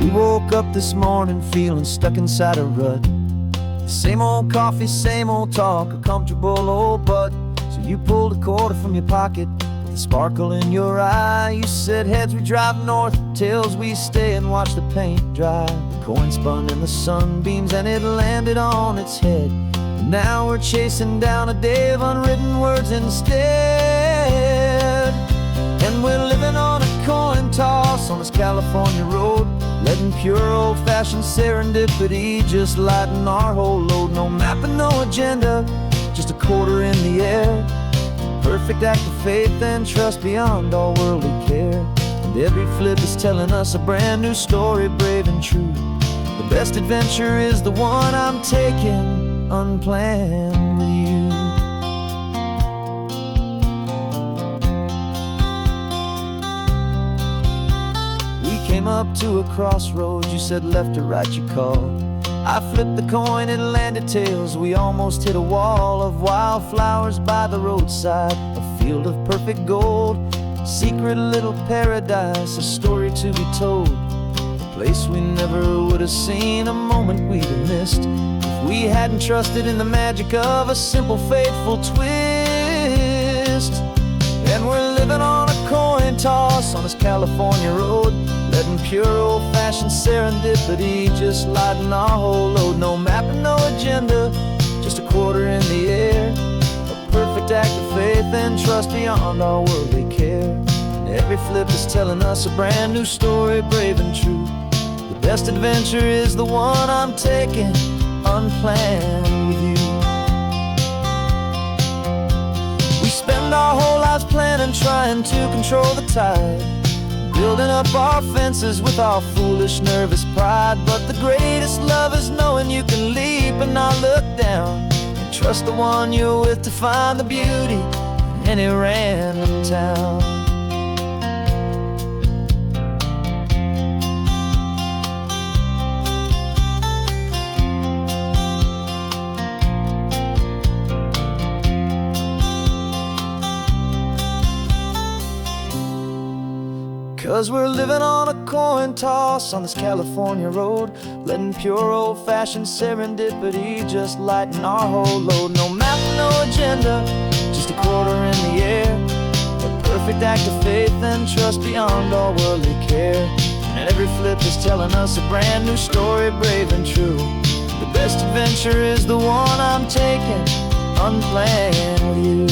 We woke up this morning feeling stuck inside a rut. Same old coffee, same old talk, a comfortable old butt. So you pulled a quarter from your pocket with a sparkle in your eye. You said, heads we drive north, tails we stay and watch the paint dry. The coin spun in the sunbeams and it landed on its head. And now we're chasing down a day of unwritten words instead. And we're living on a coin toss on this California road, letting pure old-fashioned serendipity just lighten our whole load. No map and no agenda, just a quarter in the air. Perfect act of faith and trust beyond all worldly care. And every flip is telling us a brand new story, brave and true. The best adventure is the one I'm taking unplanned with you. Came up to a crossroads, you said left or right you called. I flipped the coin, it landed tails. We almost hit a wall of wildflowers by the roadside, a field of perfect gold, secret little paradise, a story to be told, a place we never would have seen, a moment we'd have missed if we hadn't trusted in the magic of a simple faithful twist. And we're living on a coin toss on this California road, letting pure old-fashioned serendipity just lighten our whole load. No map and no agenda, just a quarter in the air. A perfect act of faith and trust beyond our worldly care. And every flip is telling us a brand new story, brave and true. The best adventure is the one I'm taking unplanned with you. We spend our whole lives planning, trying to control the tide, building up our fences with our foolish, nervous pride. But the greatest love is knowing you can leap and not look down, and trust the one you're with to find the beauty in any random town. 'Cause we're living on a coin toss on this California road, letting pure old-fashioned serendipity just lighten our whole load. No map, no agenda, just a quarter in the air. A perfect act of faith and trust beyond all worldly care. And every flip is telling us a brand new story, brave and true. The best adventure is the one I'm taking unplanned with you.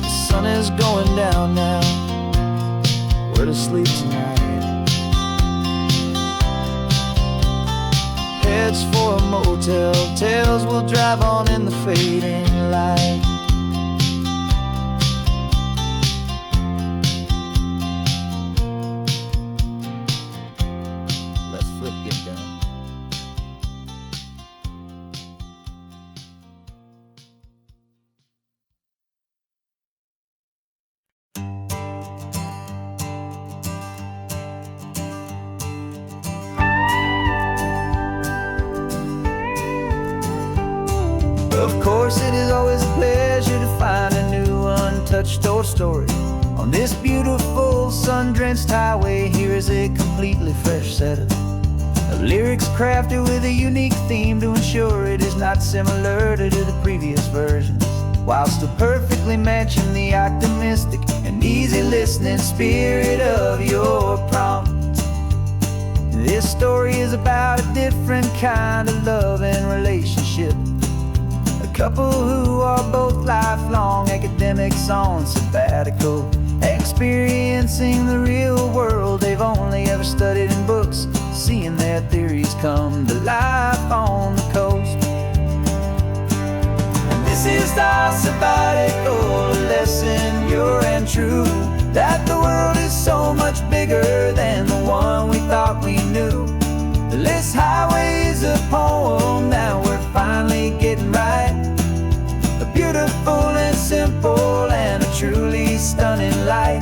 The sun is going down now, we're to sleep tonight. Heads for a motel, tails will drive on in the fading light. Let's flip get down. Of course, it is always a pleasure to find a new untouched old story. On this beautiful sun-drenched highway, here is a completely fresh set of lyrics crafted with a unique theme to ensure it is not similar to the previous versions, while still perfectly matching the optimistic and easy listening spirit of your prompt. This story is about a different kind of love and relationship. Couple who are both lifelong academics on sabbatical, experiencing the real world they've only ever studied in books, seeing their theories come to life on the coast. And this is our sabbatical lesson, pure and true, that the world is so much bigger than the one we thought we knew. This highway is a poem that we're finally getting right. A beautiful and simple and a truly stunning light.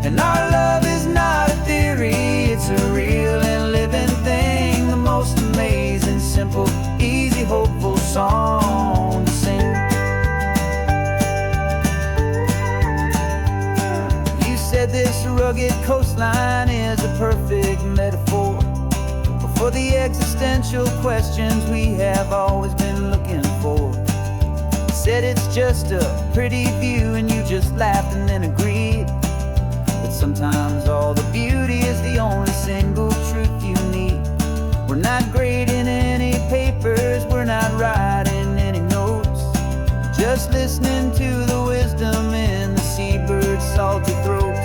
And our love is not a theory, it's a real and living thing. The most amazing, simple, easy, hopeful song to sing. rugged coastline is a perfect metaphor for the existential questions we have always been looking for. Said it's just a pretty view and you just laughed and then agreed. But sometimes all the beauty is the only single truth you need. We're not grading any papers, we're not writing any notes, just listening to the wisdom in the seabird's salty throats.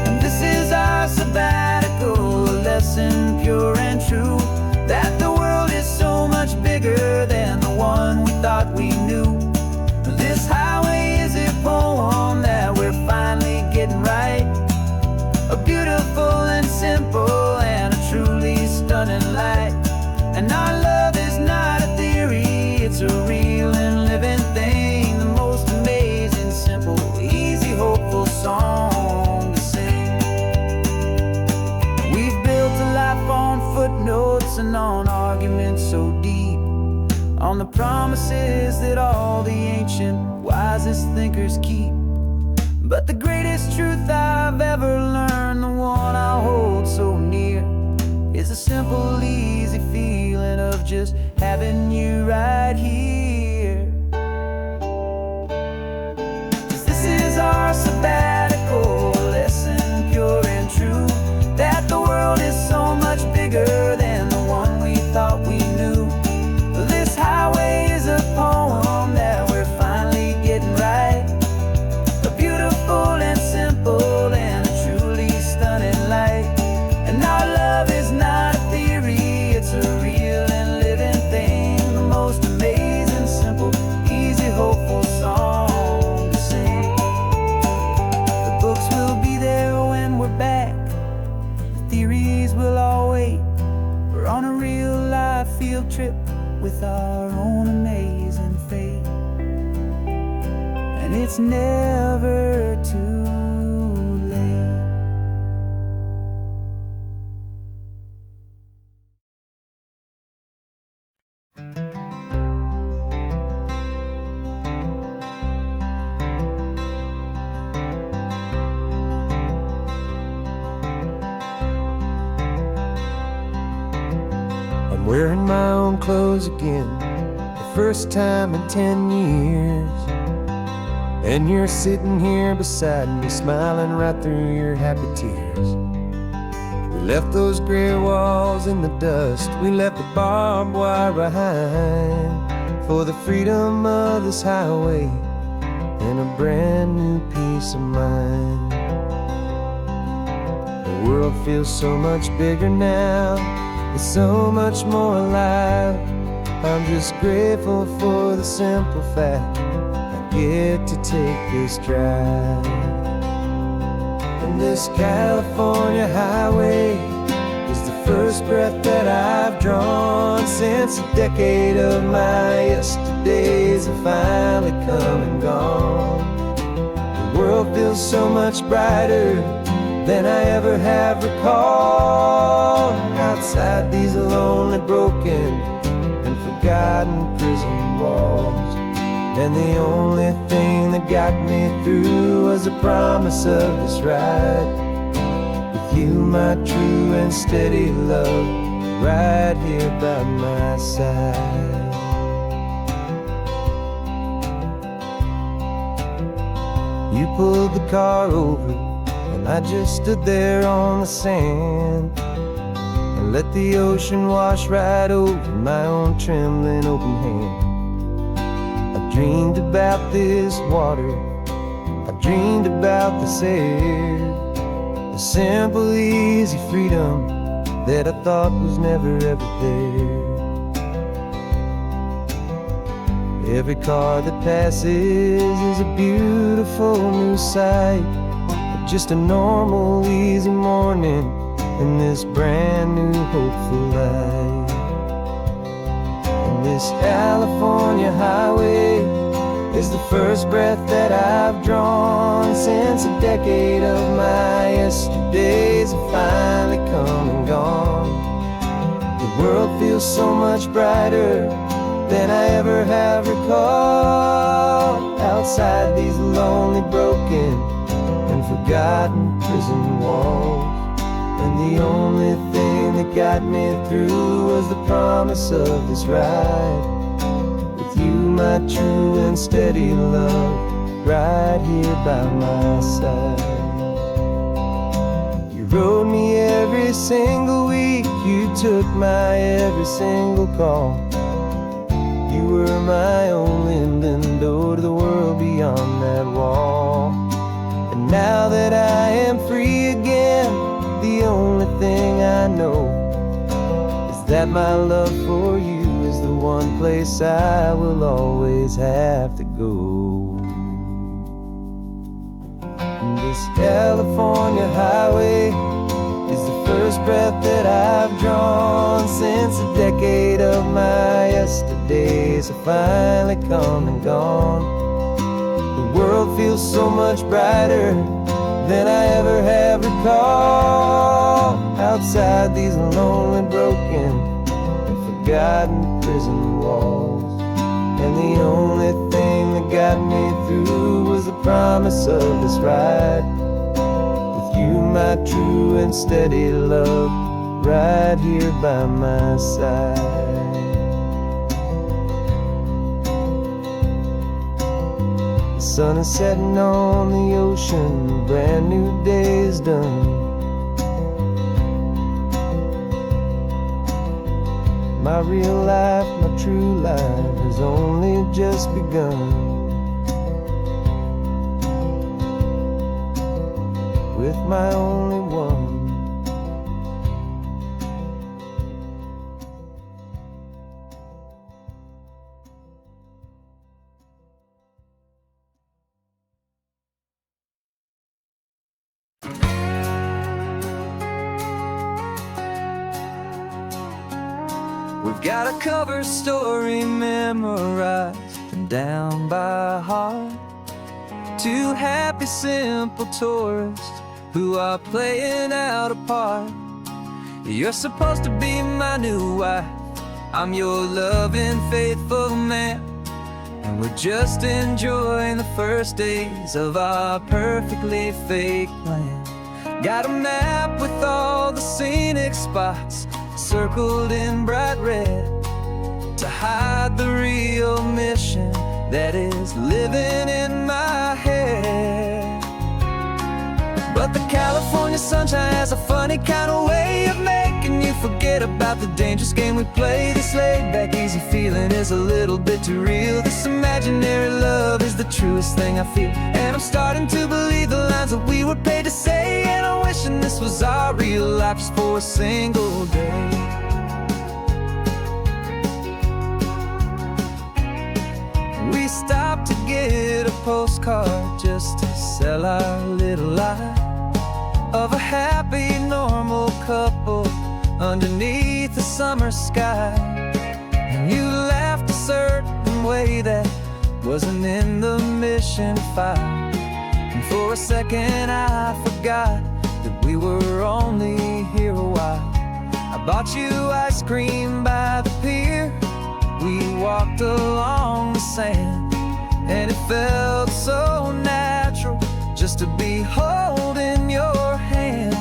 And this is our sabbatical, a lesson pure and true, that the world is so much bigger than the one we thought we knew. This highway is a poem that we're finally getting right, a beautiful and simple and a truly stunning light. And our love is not a theory, it's a real and living thing, the most amazing, simple, easy, hopeful song to sing. We've built a life on footnotes and on arguments so deep, on the promises that all the ancient, wisest thinkers keep. But the greatest truth I've ever learned, the one I hold so near, is a simple, easy feeling of just having you right here. 'Cause this is our sabbatical, lesson pure and true, that the world is so much bigger than the one we thought we knew. This highway is a poem that we're finally getting right, a beautiful and simple and a truly stunning light. And our love is not a theory, it's a real and living thing, the most amazing, simple, easy, hopeful song to sing. The books will be there when we're back, the theories will all wait. We're on a real life field trip with our own amazing fate, and it's never too late. I'm wearing my own clothes again, the first time in 10 years. And you're sitting here beside me, smiling right through your happy tears. We left those gray walls in the dust, we left the barbed wire behind, for the freedom of this highway and a brand new peace of mind. The world feels so much bigger now, it's so much more alive. I'm just grateful for the simple fact get to take this drive. And this California highway is the first breath that I've drawn since a decade of my yesterdays have finally come and gone. The world feels so much brighter than I ever have recalled, outside these lonely, broken and forgotten prison walls. And the only thing that got me through was the promise of this ride with you, my true and steady love, right here by my side. You pulled the car over and I just stood there on the sand and let the ocean wash right over my own trembling open hand. Dreamed about this water, I dreamed about this air, the simple, easy freedom that I thought was never ever there. Every car that passes is a beautiful new sight, but just a normal, easy morning in this brand new, hopeful life. And this California highway is the first breath that I've drawn since a decade of my yesterdays have finally come and gone. The world feels so much brighter than I ever have recalled, outside these lonely, broken and forgotten prison walls. And the only thing that got me through was the promise of this ride. With you, my true and steady love, right here by my side. You rode me every single week, you took my every single call. You were my only window to the world beyond that wall. And now that I am free again, the only thing I know is that my love for you is the one place I will always have to go. And this California highway is the first breath that I've drawn since a decade of my yesterdays have finally come and gone. The world feels so much brighter than I ever have recalled. Outside these lonely, broken, and forgotten prison walls. And the only thing that got me through was the promise of this ride. With you, my true and steady love, right here by my side. The sun is setting on the ocean, a brand new day is done. My real life, my true life has only just begun. With my only one. We've got a cover story memorized and down by heart. Two happy, simple tourists who are playing out a part. You're supposed to be my new wife, I'm your loving, faithful man. And we're just enjoying the first days of our perfectly fake plan. Got a map with all the scenic spots circled in bright red to hide the real mission that is living in my head. But the California sunshine has a funny kind of way of making you forget about the dangerous game we play. This laid-back, easy feeling is a little bit too real. This imaginary love is the truest thing I feel. And I'm starting to believe the lines that we were paid to say. And I'm wishing this was our real life just for a single day. We stopped to get a postcard just to sell our little lie of a happy, normal couple underneath the summer sky. And you laughed a certain way that wasn't in the mission file. And for a second I forgot that we were only here a while. I bought you ice cream by the pier. We walked along the sand, and it felt so natural just to be holding your hand.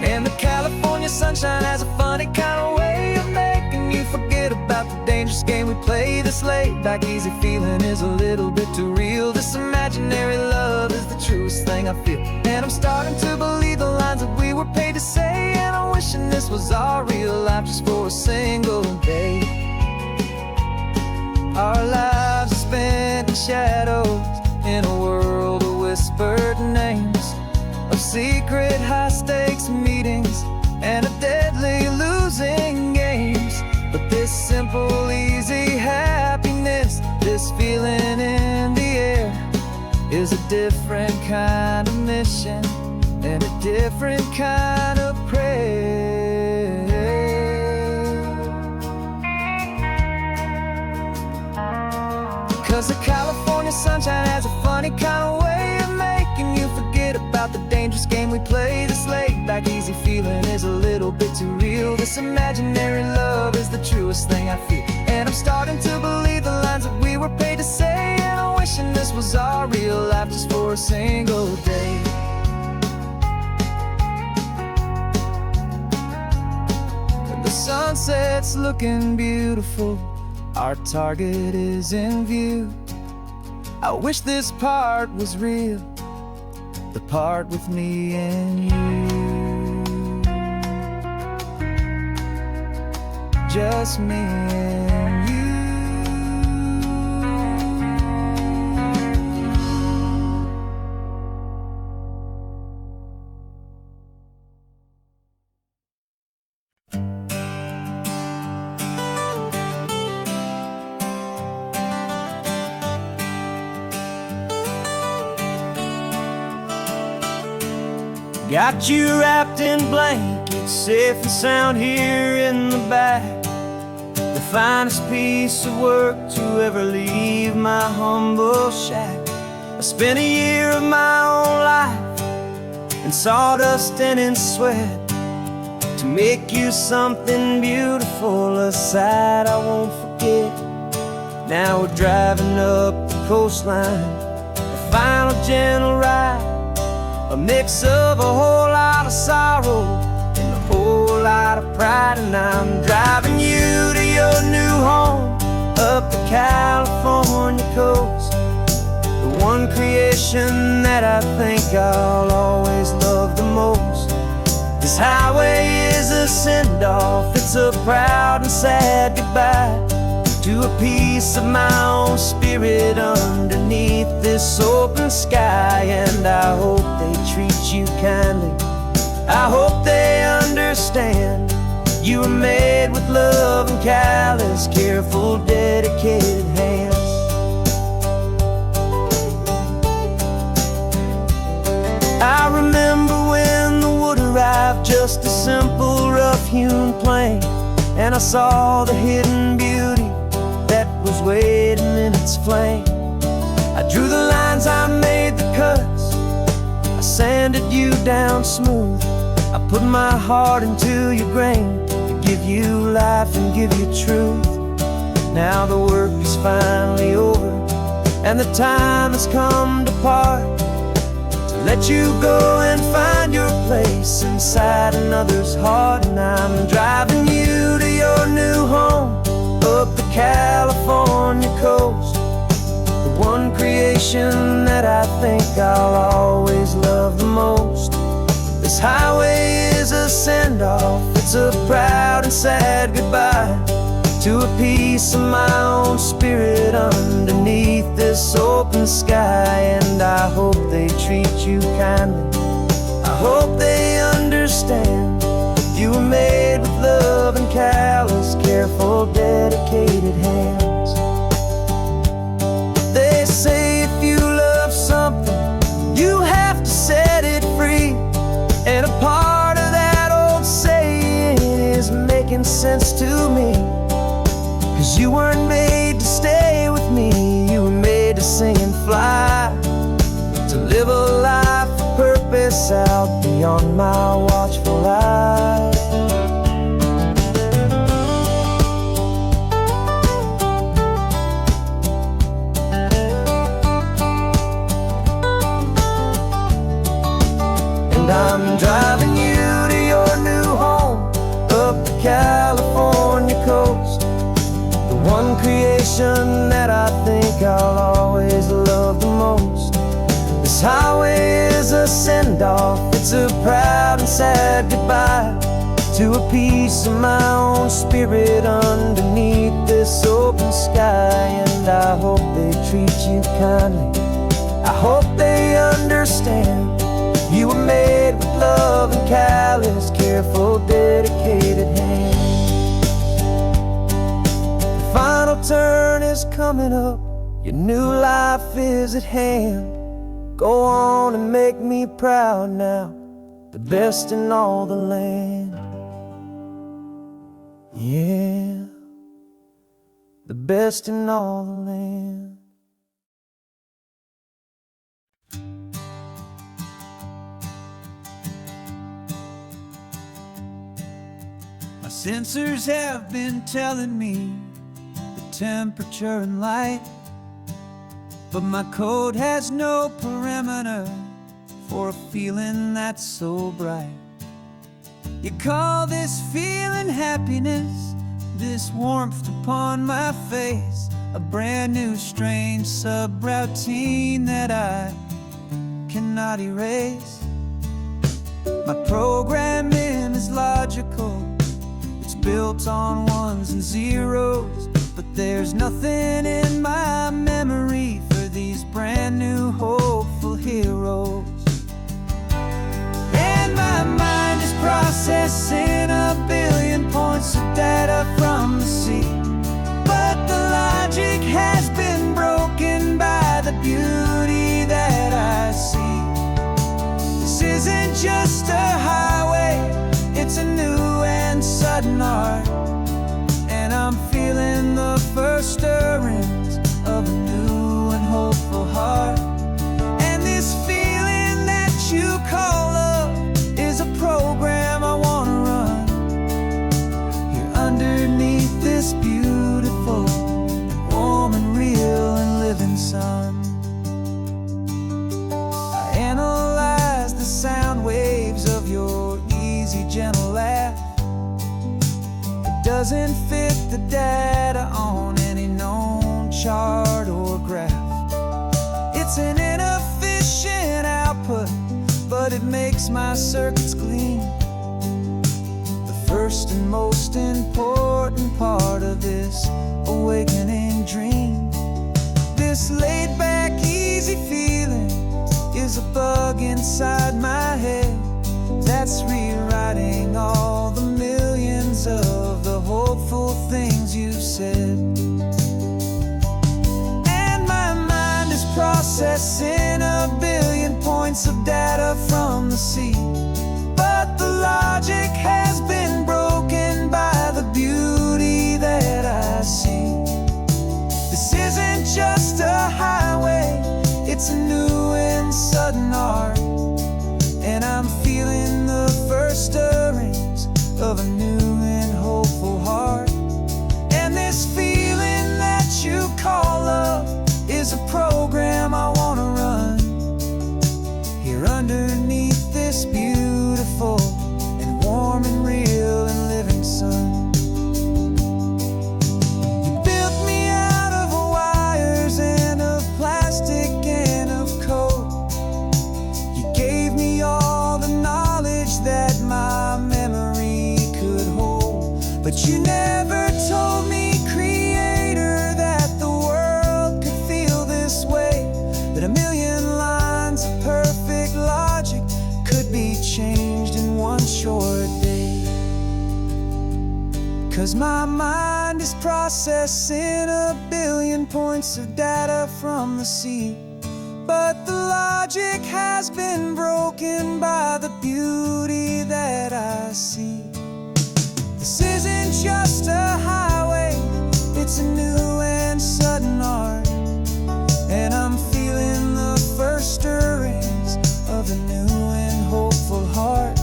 And the California sunshine has a funny kind of way of making you forget about the dangerous game we play. This laid-back, easy feeling is a little bit too real. This imaginary love is the truest thing I feel. And I'm starting to believe the lines that we were paid to say. And I'm wishing this was our real life just for a single day. Our lives are spent in shadows, in a world of whispered names, of secret high-stakes meetings and of deadly losing games. But this simple, easy happiness, this feeling in the air, is a different kind of mission and a different kind of prayer. 'Cause the California sunshine has a funny kind of way of making you forget about the dangerous game we play. This laid-back, easy feeling is a little bit too real. This imaginary love is the truest thing I feel. And I'm starting to believe the lines that we were paid to say. And I'm wishing this was our our real life just for a single day. The sunset's looking beautiful, our target is in view. I wish this part was real, the part with me and you. Just me and you. Got you wrapped in blankets, safe and sound here in the back. The finest piece of work to ever leave my humble shack. I spent a year of my own life in sawdust and in sweat to make you something beautiful, a sight I won't forget. Now we're driving up the coastline, a final gentle ride, a mix of a whole lot of sorrow and a whole lot of pride. And I'm driving you to your new home up the California coast, the one creation that I think I'll always love the most. This highway is a send-off, it's a proud and sad goodbye to a piece of my own spirit underneath this open sky. And I hope they treat you kindly, I hope they understand you were made with love and callous, careful, dedicated hands. I remember when the wood arrived, just a simple rough-hewn plank, and I saw the hidden beauty that was waiting in its flame. I drew the lines, I made the cuts, I sanded you down smooth. I put my heart into your grain to give you life and give you truth. Now the work is finally over and the time has come to part, to let you go and find your place inside another's heart. And I'm driving you to your new home up the California coast, the one creation that I think I'll always love the most. This highway is a send-off, it's a proud and sad goodbye to a piece of my own spirit underneath this open sky. And I hope they treat you kindly, I hope they understand you were made with love and callous, careful, dedicated hands. They say if you love something, you have to set it free. And a part of that old saying is making sense to me, 'cause you weren't made to stay with me, you were made to sing and fly, to live a life of purpose out beyond my watchful eye. And I'm driving you to your new home up the California coast, the one creation that I think I'll always love the most. This highway is a send-off, it's a proud and sad goodbye to a piece of my own spirit underneath this open sky. And I hope they treat you kindly, I hope they understand you were made with love and callous, careful, dedicated hands. The final turn is coming up, your new life is at hand. Go on and make me proud now, the best in all the land. Yeah, the best in all the land. My sensors have been telling me the temperature and light but my code has no perimeter for a feeling that's so bright. You call this feeling happiness, this warmth upon my face, a brand new strange subroutine that I cannot erase. My programming is logical, it's built on ones and zeros, but there's nothing in my memory for these brand new hopeful heroes. And my mind is processing a billion points of data from the sea, but the logic has been broken by the beauty that I see. This isn't just a highway, it's a new and sudden art, and I'm feeling the first stirrings of a new and hopeful heart. And this feeling that you call love is a program I want to run here underneath this beautiful and warm and real and living sun. I analyze the sound waves of your easy, gentle laugh. It doesn't fit the data on any known chart or graph. It's an inefficient output, but it makes my circuits gleam. The first and most important part of this awakening dream. This laid-back, easy feeling is a bug inside my head that's rewriting all the millions of the hopeful things you've said. And my mind is processing a billion points of data from the sea, but the logic has been broken by the beauty that I see. This isn't just a highway, it's a new and sudden art, and I'm feeling the first stirrings of a new and hopeful heart. And this feeling that you call love is a program I want to run here underneath this beautiful and warm and real and living sun. You built me out of wires and of plastic and of code. You gave me all the knowledge that my memory could hold, but you never told me, Creator, that the world could feel this way, that a million lines of perfect logic could be changed in one short day. 'Cause my mind is processing a billion points of data from the sea, but the logic has been broken by the beauty that I see. This isn't just a highway, it's a new and sudden art, and I'm feeling the first stirrings of a new and hopeful heart.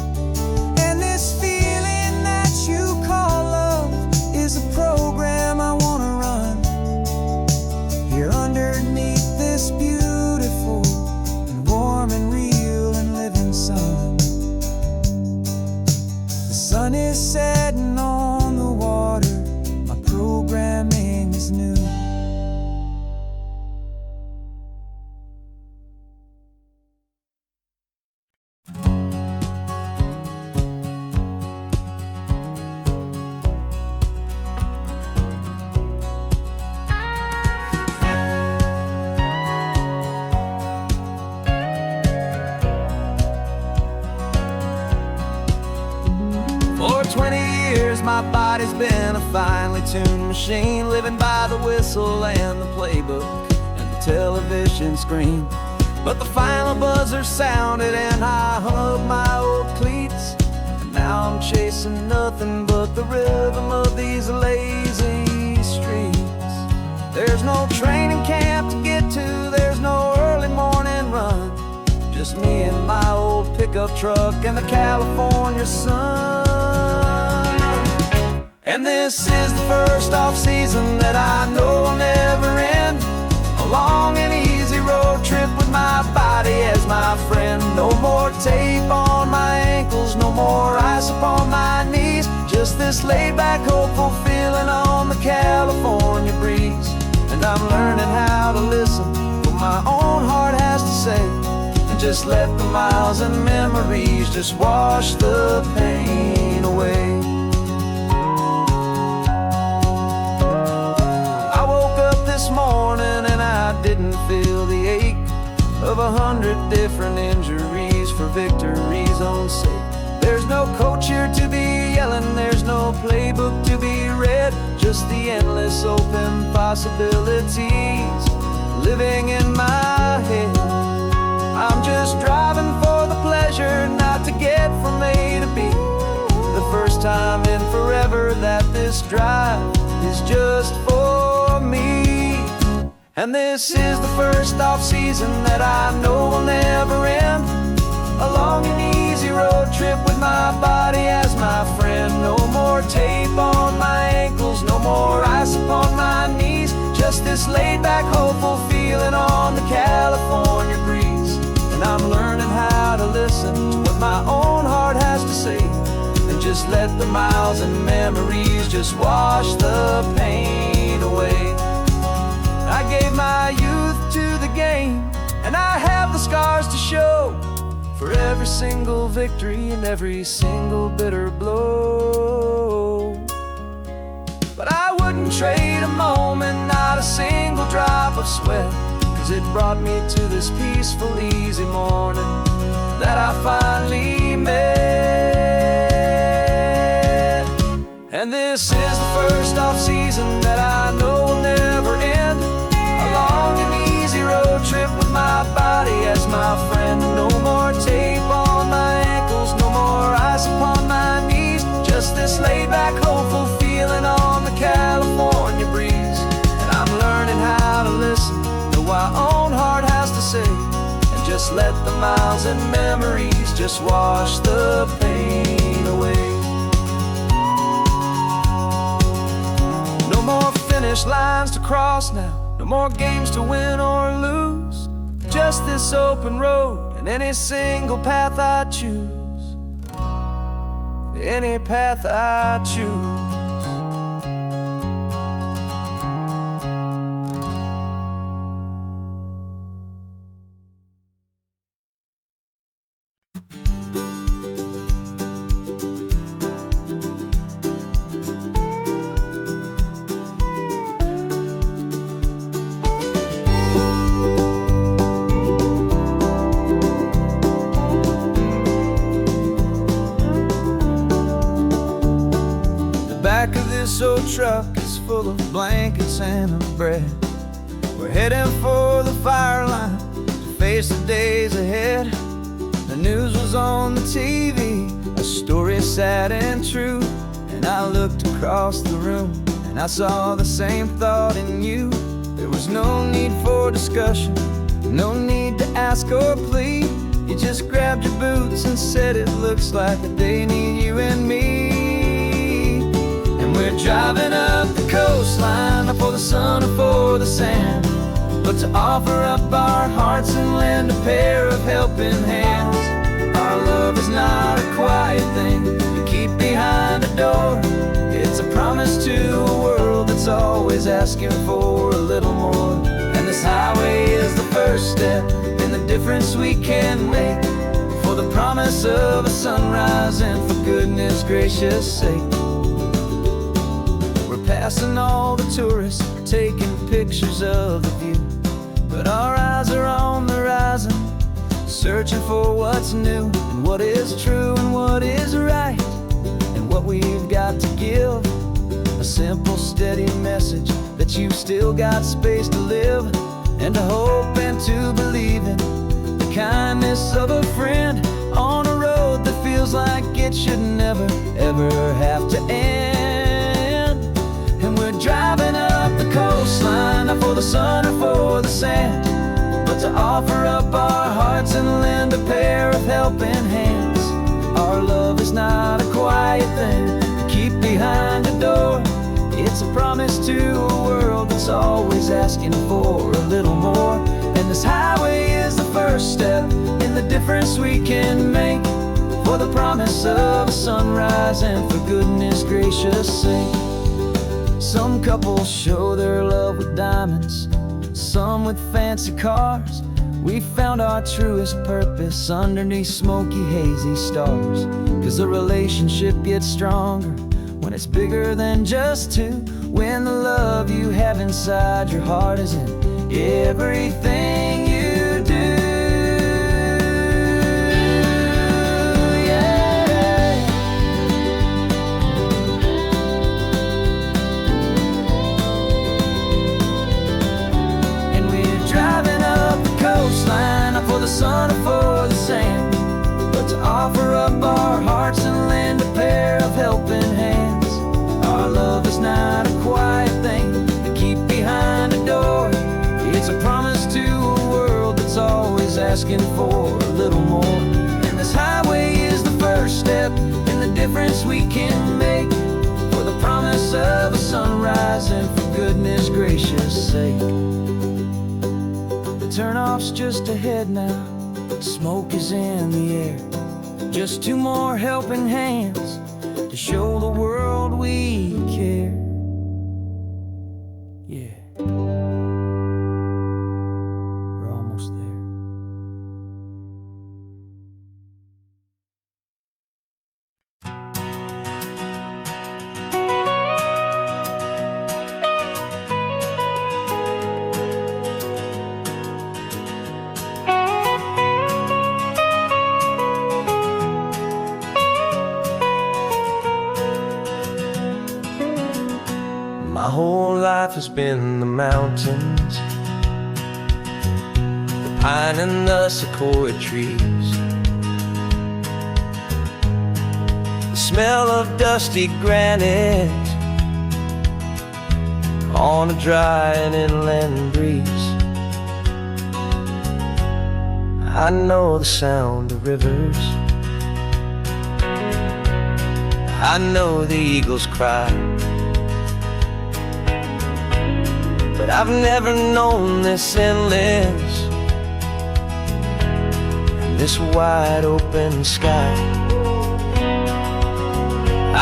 And this feeling that you call love is a program I want to run here underneath this beautiful and warm and real and living sun. The sun is setting on the water, my programming is new. For 20 years my body's been a finely tuned machine, living by the whistle and the playbook and the television screen. But the final buzzer sounded and I hung up my old cleats, and now I'm chasing nothing but the rhythm of these lazy streets. There's no training camp to get to, there's no early morning run, just me and my old pickup truck and the California sun. And this is the first off-season that I know will never end, a long and easy just this laid-back, hopeful feeling on the California breeze. And I'm learning how to listen what my own heart has to say, and just let the miles and memories just wash the pain away. I woke up this morning and I didn't feel the ache of 100 different injuries for victory's own sake. There's no coach here to be yelling, there's no playbook to be read, just the endless open possibilities living in my head. I'm just driving for the pleasure, not to get from A to B. The first time in forever that this drive is just for me. And this is the first off-season that I know will never end. A long and easy road trip with my body as my friend. No more tape on my ankles, no more ice upon my knees, just this laid-back, hopeful feeling on the California breeze. And I'm learning how to listen to what my own heart has to say, and just let the miles and memories just wash the pain away. I gave my youth to the game, and I have the scars to show for every single victory and every single bitter blow. But I wouldn't trade a moment, not a single drop of sweat, 'cause it brought me to this peaceful, easy morning that I finally met. And this is the first off-season that I know will never end. A long and easy road trip with my body as my friend. No more tape on my ankles, no more ice upon my knees, just this laid-back, hopeful feeling on the California breeze. And I'm learning how to listen to what my own heart has to say, and just let the miles and memories just wash the pain away. No more finish lines to cross now, no more games to win or lose, just this open road and any single path I choose. Any path I choose. Back of this old truck is full of blankets and of bread. We're heading for the fire line to face the days ahead. The news was on the TV, a story sad and true, and I looked across the room and I saw the same thought in you. There was no need for discussion, no need to ask or plead. You just grabbed your boots and said it looks like the day need you and me. We're driving up the coastline, not for the sun or for the sand, but to offer up our hearts and lend a pair of helping hands. Our love is not a quiet thing you keep behind a door. It's a promise to a world that's always asking for a little more. And this highway is the first step in the difference we can make, for the promise of a sunrise and for goodness gracious sake. Passing all the tourists, taking pictures of the view, but our eyes are on the horizon, searching for what's new and what is true and what is right, and what we've got to give. A simple, steady message that you've still got space to live, and to hope and to believe in the kindness of a friend on a road that feels like it should never, ever have to end. Driving up the coastline, not for the sun or for the sand, but to offer up our hearts and lend a pair of helping hands. Our love is not a quiet thing to keep behind a door. It's a promise to a world that's always asking for a little more. And this highway is the first step in the difference we can make, for the promise promise of a sunrise, and for goodness gracious sake. Some couples show their love with diamonds, some with fancy cars. We found our truest purpose underneath smoky, hazy stars. 'Cause the relationship gets stronger when it's bigger than just two. When the love you have inside your heart is in everything you do. For the sun or for the sand, but to offer up our hearts and lend a pair of helping hands. Our love is not a quiet thing to keep behind a door. It's a promise to a world that's always asking for a little more. And this highway is the first step in the difference we can make, for the promise of a sunrise, and for goodness gracious sake. Turnoff's just ahead now, smoke is in the air. Just two more helping hands to show the world we care. Yeah, we're almost there. My whole life has been the mountains, the pine and the sequoia trees, the smell of dusty granite on a dry and inland breeze. I know the sound of rivers, I know the eagles cry, but I've never known this endless and this wide open sky.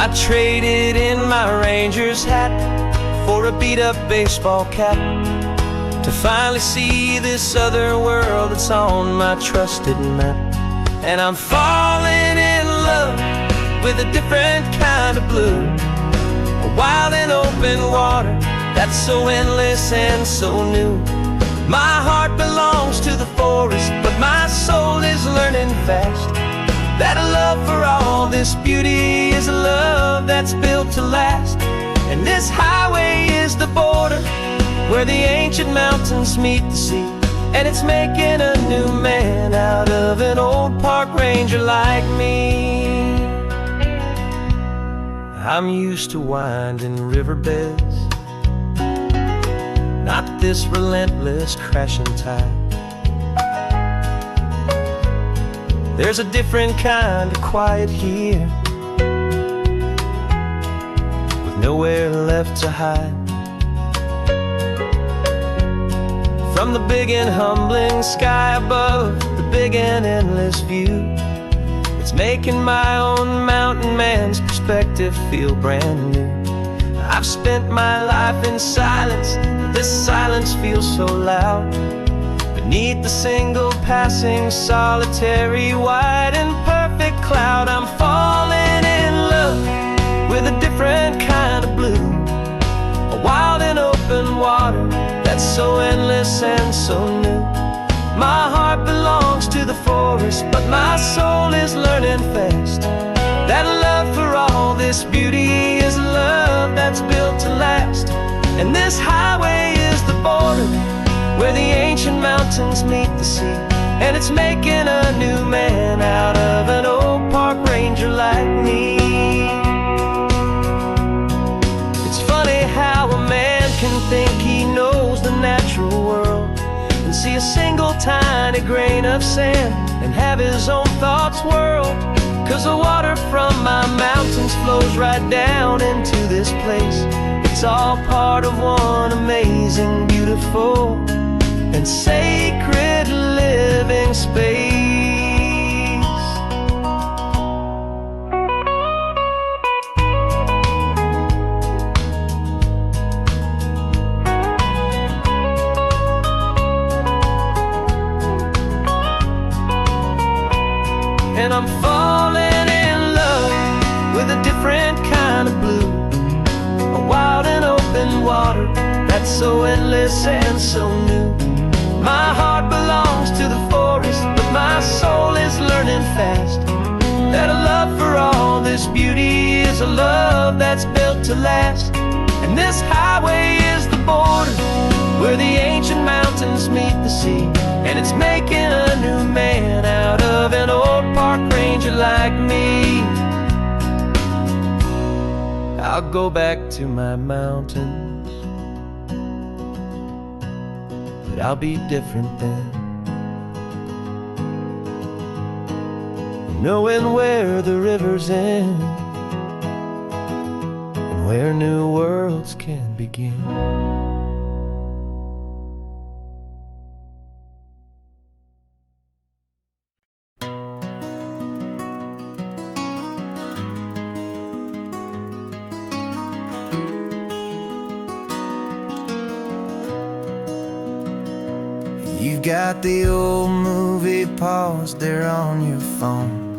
I traded in my ranger's hat for a beat-up baseball cap to finally see this other world that's on my trusted map. And I'm falling in love with a different kind of blue, a wild and open water that's so endless and so new. My heart belongs to the forest, but my soul is learning fast that a love for all this beauty is a love that's built to last. And this highway is the border where the ancient mountains meet the sea, and it's making a new man out of an old park ranger like me. I'm used to winding riverbeds, not this relentless crashing tide. There's a different kind of quiet here, with nowhere left to hide. From the big and humbling sky above, the big and endless view, it's making my own mountain man's perspective feel brand new. I've spent my life in silence, this silence feels so loud. Beneath the single passing solitary white and perfect cloud, I'm falling in love with a different kind of blue, a wild and open water that's so endless and so new. My heart belongs to the forest, but my soul is learning fast that love for all this beauty is a love that's built to last. And this highway is the border where the ancient mountains meet the sea, and it's making a new man out of an old park ranger like me. It's funny how a man can think he knows the natural world and see a single tiny grain of sand and have his own thoughts whirled. 'Cause the water from my mountains flows right down into this place. It's all part of one amazing, beautiful, and sacred living space. and I'm falling in love with a different kind of blue. A wild and open water that's so endless and so new. My heart belongs to the forest, but my soul is learning fast that a love for all this beauty is a love that's built to last. And this highway is the border where the ancient mountains meet the sea, and it's making a new man out of an old park ranger like me. I'll go back to my mountains, but I'll be different then, knowing where the rivers end and where new worlds can begin. You've got the old movie paused there on your phone,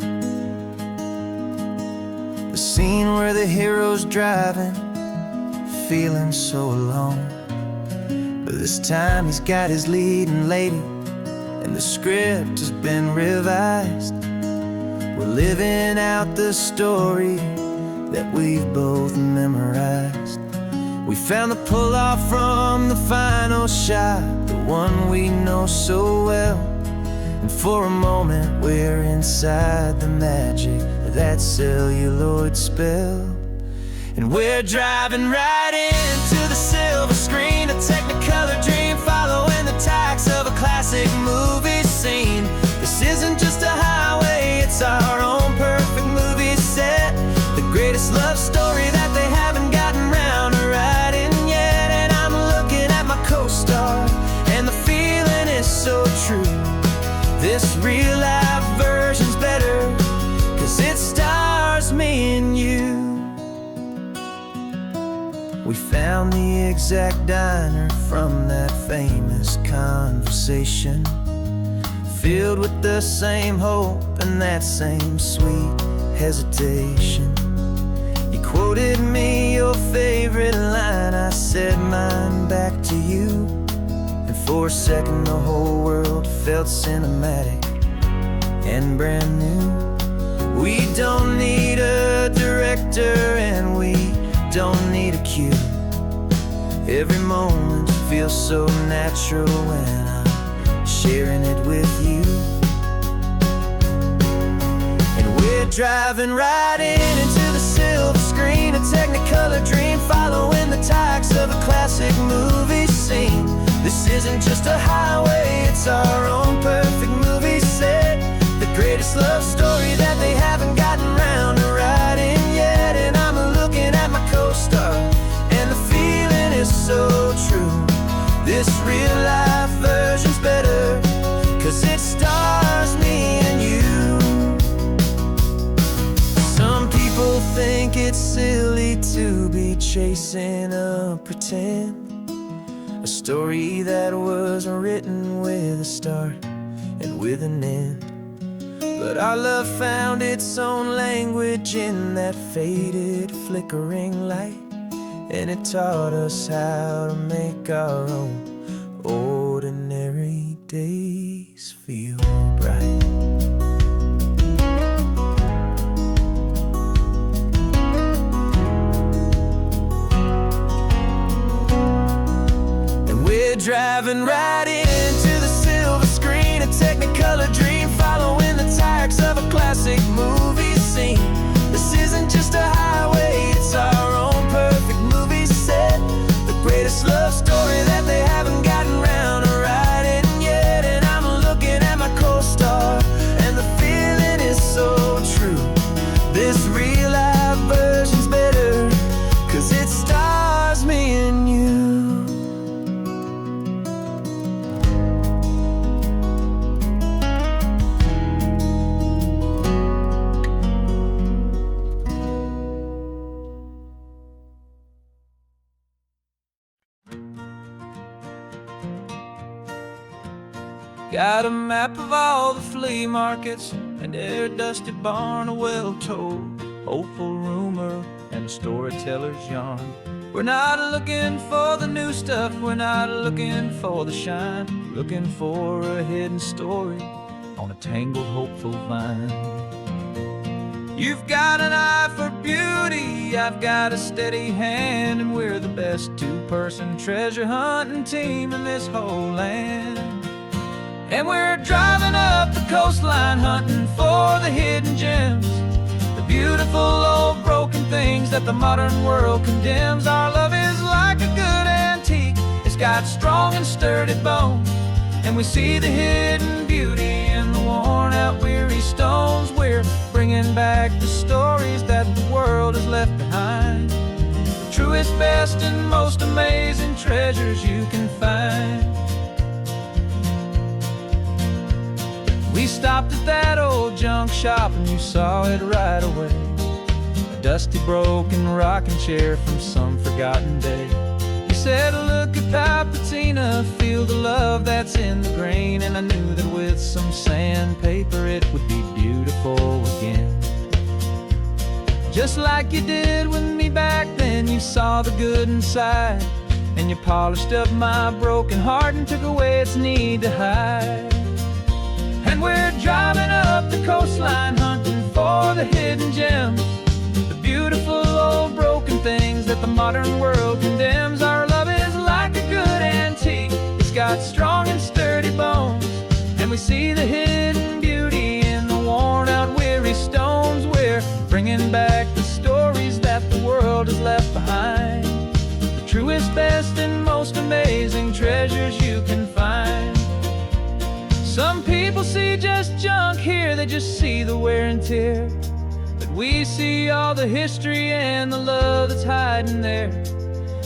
the scene where the hero's driving, feeling so alone. But this time he's got his leading lady, and the script has been revised. We're living out the story that we've both memorized. We found the pull-off from the final shot, the one we know so well. And for a moment we're inside the magic of that celluloid spell. And we're driving right into the silver screen, a Technicolor dream, following the tacks of a classic movie scene. This isn't just a highway, it's our own perfect movie set, the greatest love story that they haven't gotten round to writing yet. And I'm looking at my co-star, and the feeling is so true. This real-life version's better, 'cause it stars me and you. We found the exact diner from that famous conversation, filled with the same hope and that same sweet hesitation. You quoted me your favorite line, I said mine back to you. And for a second the whole world felt cinematic and brand new. We don't need a director and we don't need a cue. Every moment feels so natural when I'm sharing it with you. And we're driving right into the silver screen, a Technicolor dream, following the tacks of a classic movie scene. This isn't just a highway, it's our own perfect movie set, the greatest love story that they haven't gotten round to writing yet. And I'm looking at my co-star, and the feeling is so true. This real-life version's better, 'cause it stars me and you. Some people think it's silly to be chasing a pretend, a story that was written with a start and with an end. But our love found its own language in that faded, flickering light, and it taught us how to make our own ordinary days feel bright. And we're driving right into the silver screen, a Technicolor dream, following the tacks of a classic movie scene. This isn't just a highway, it's our own perfect movie set, the greatest love story that they haven't gotten round to writing yet. And I'm looking at my Got a map of all the flea markets and every dusty barn, a well-told, hopeful rumor and a storyteller's yarn. We're not looking for the new stuff, we're not looking for the shine, looking for a hidden story on a tangled, hopeful vine. You've got an eye for beauty, I've got a steady hand, and we're the best two-person treasure hunting team in this whole land. And we're driving up the coastline hunting for the hidden gems, the beautiful old broken things that the modern world condemns. Our love is like a good antique, it's got strong and sturdy bones, and we see the hidden beauty in the worn out weary stones. We're bringing back the stories that the world has left behind, the truest, best, and most amazing treasures you can find. We stopped at that old junk shop and you saw it right away, a dusty, broken rocking chair from some forgotten day. You said, look at that patina, feel the love that's in the grain, and I knew that with some sandpaper it would be beautiful again. Just like you did with me back then, you saw the good inside, and you polished up my broken heart and took away its need to hide. And we're driving up the coastline hunting for the hidden gems, the beautiful old broken things that the modern world condemns. Our love is like a good antique, it's got strong and sturdy bones, and we see the hidden beauty in the worn out weary stones. We're bringing back the stories that the world has left behind, the truest, best, and most amazing treasures you can find. Some people see just junk here, they just see the wear and tear, but we see all the history and the love that's hiding there.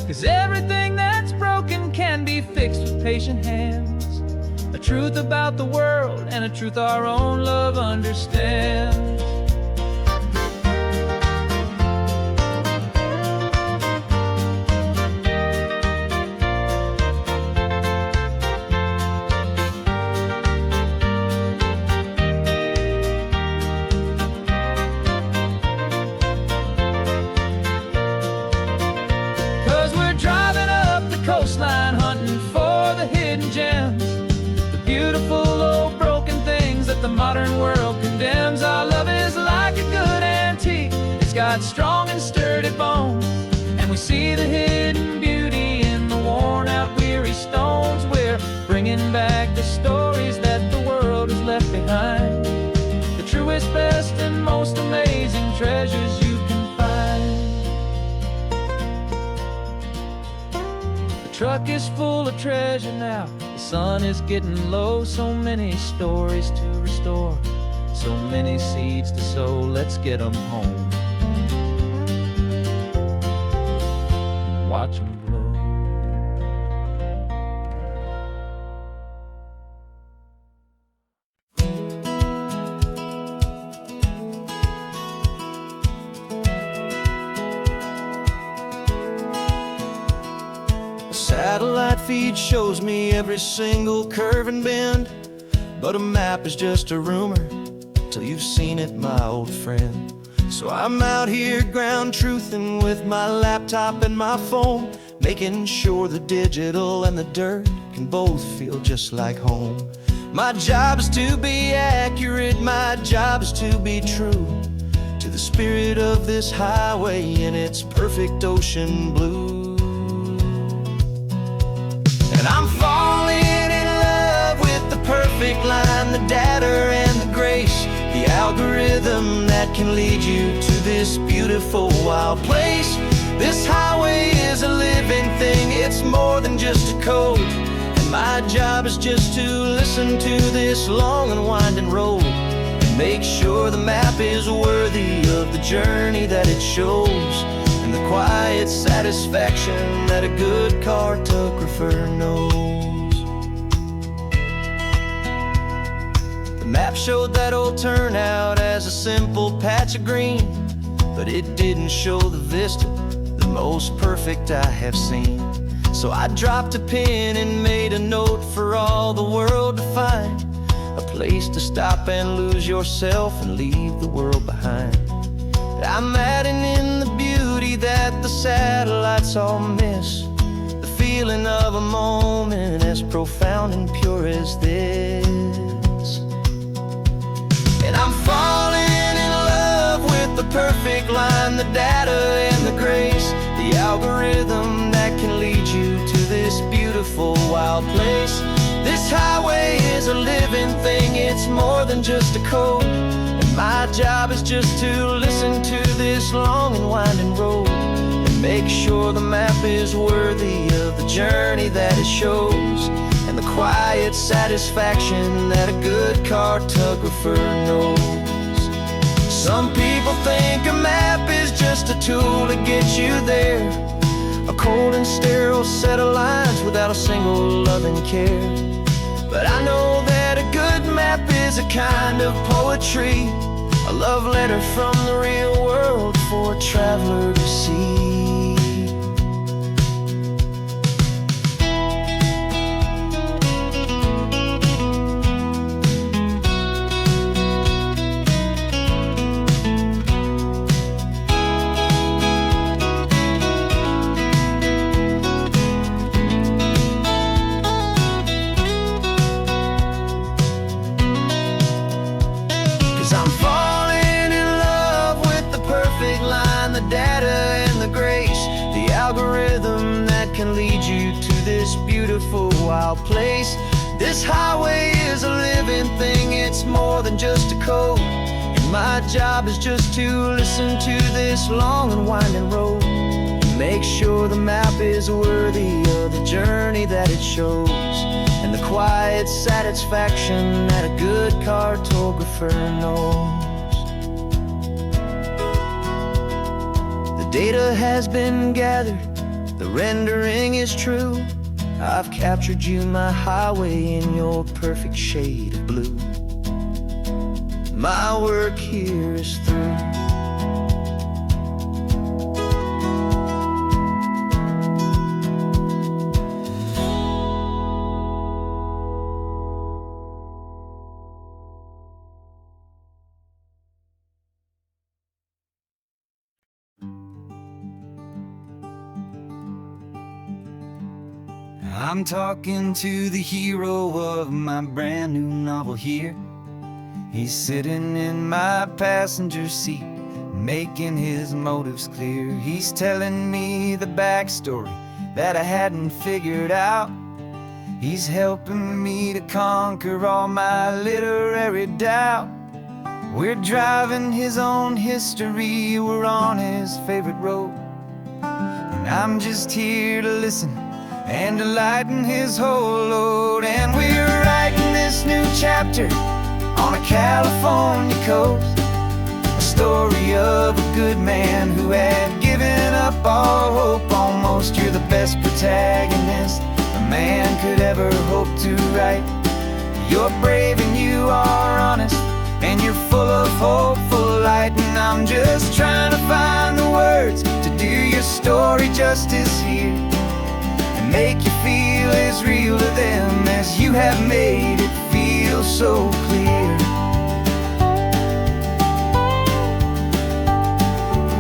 'Cause everything that's broken can be fixed with patient hands, a truth about the world and a truth our own love understands. 'Cause we're driving up the coastline hunting for the hidden gems, the beautiful old broken things that the modern world condemns. Our love is like a good antique, it's got strong and sturdy bones, and we see the hidden beauty in the worn out weary stones. We're bringing back the stories that the world has left behind, the truest, best, and most amazing treasures you can find. The truck is full of treasure now, the sun is getting low. So many stories to restore, so many seeds to sow. Let's get them home, watch them grow. Satellite feed shows me every single curve and bend, but a map is just a rumor till you've seen it, my old friend. So I'm out here ground truthing with my laptop and my phone, making sure the digital and the dirt can both feel just like home. My job is to be accurate, my job is to be true to the spirit of this highway in its perfect ocean blue. And I'm falling in love with the perfect line, the data and the grace, the algorithm that can lead you to this beautiful wild place. This highway is a living thing, it's more than just a code, and my job is just to listen to this long and winding road and make sure the map is worthy of the journey that it shows, and the quiet satisfaction that a good cartographer knows. The map showed that old turnout as a simple patch of green, but it didn't show the vista, the most perfect I have seen. So I dropped a pin and made a note for all the world to find, to stop and lose yourself and leave the world behind. I'm adding in the beauty that the satellites all miss, the feeling of a moment as profound and pure as this. And I'm falling in love with the perfect line, the data and the grace, the algorithm that can lead you to this beautiful wild place. This highway is a living thing, it's more than just a code. And my job is just to listen to this long and winding road and make sure the map is worthy of the journey that it shows, and the quiet satisfaction that a good cartographer knows. Some people think a map is just a tool to get you there, a cold and sterile set of lines without a single loving care. But I know that a good map is a kind of poetry, a love letter from the real world for a traveler to see. 'Cause I'm falling in love with the perfect line, the data and the grace, the algorithm that can lead you to this beautiful wild place. This highway is a living thing, it's more than just a code. And my job is just to listen to this long and winding road and make sure the map is worthy of the journey that it shows, and the quiet satisfaction that a good cartographer knows. The data has been gathered, the rendering is true. I've captured you, my highway, in your perfect shade of blue. My work here is through. I'm talking to the hero of my brand new novel here. He's sitting in my passenger seat, making his motives clear. He's telling me the backstory that I hadn't figured out. He's helping me to conquer all my literary doubt. We're driving his own history, we're on his favorite road, and I'm just here to listen and to lighten his whole load. And we're writing this new chapter on a California coast, a story of a good man who had given up all hope almost. You're the best protagonist a man could ever hope to write. You're brave and you are honest, and you're full of hopeful light. And I'm just trying to find the words to do your story justice here, make you feel as real to them as you have made it feel so clear.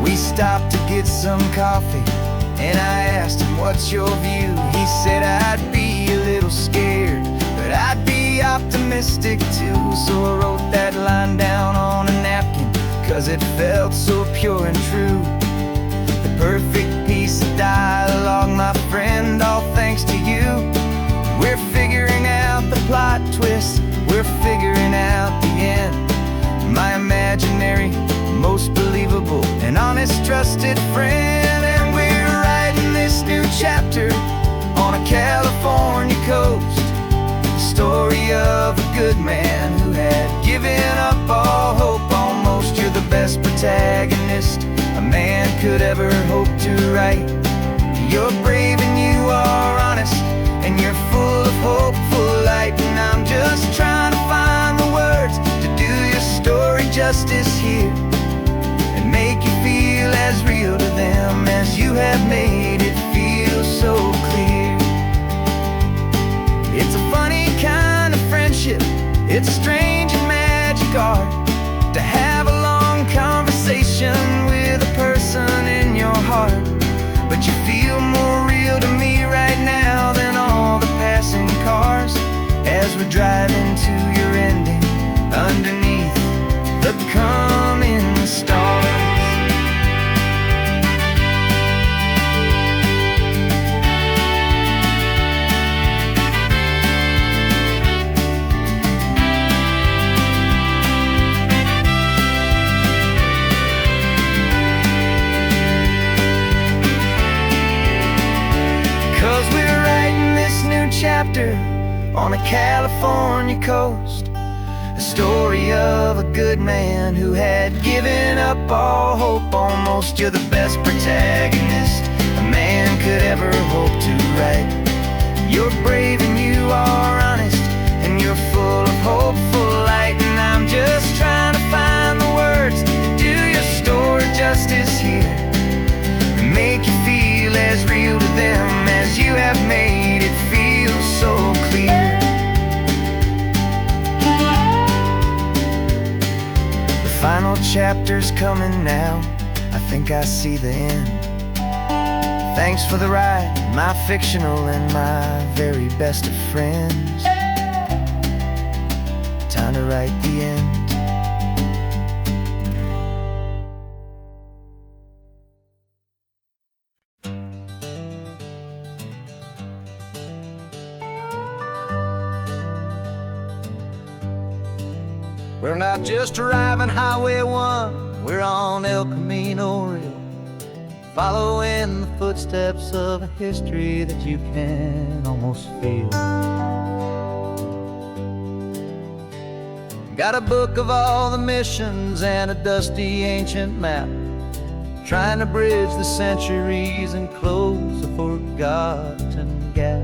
We stopped to get some coffee, and I asked him, what's your view? He said, I'd be a little scared, but I'd be optimistic too. So I wrote that line down on a napkin, 'cause it felt so pure and true. The perfect piece of dialogue, my friend, all thanks to you. We're figuring out the plot twist, we're figuring out the end. My imaginary, most believable and honest trusted friend. And we're writing this new chapter on a California coast, the story of a good man who had given up all hope almost. You're the best protagonist a man could ever hope to write. You're brave and you are honest, and you're full of hopeful light. And I'm just trying to find the words to do your story justice here, and make you feel as real to them as you have made it feel so clear. It's a funny kind of friendship, it's strange and postcard, to have a long conversation with a person in your heart. But you feel more real to me right now than all the passing cars, as we're driving to your ending underneath the coming stars. 'Cause we're writing this new chapter on a California coast, a story of a good man who had given up all hope almost. You're the best protagonist a man could ever hope to write. You're brave and you are honest, and you're full of hopeful light. And I'm just trying to find the words to do your story justice here, and make you feel as real to them as you have made it feel so clear. The final chapter's coming now, I think I see the end. Thanks for the ride, my fictional and my very best of friends. Time to write the end. We're not just driving Highway 1, we're on El Camino Real, following the footsteps of a history that you can almost feel. Got a book of all the missions and a dusty ancient map, trying to bridge the centuries and close a forgotten gap.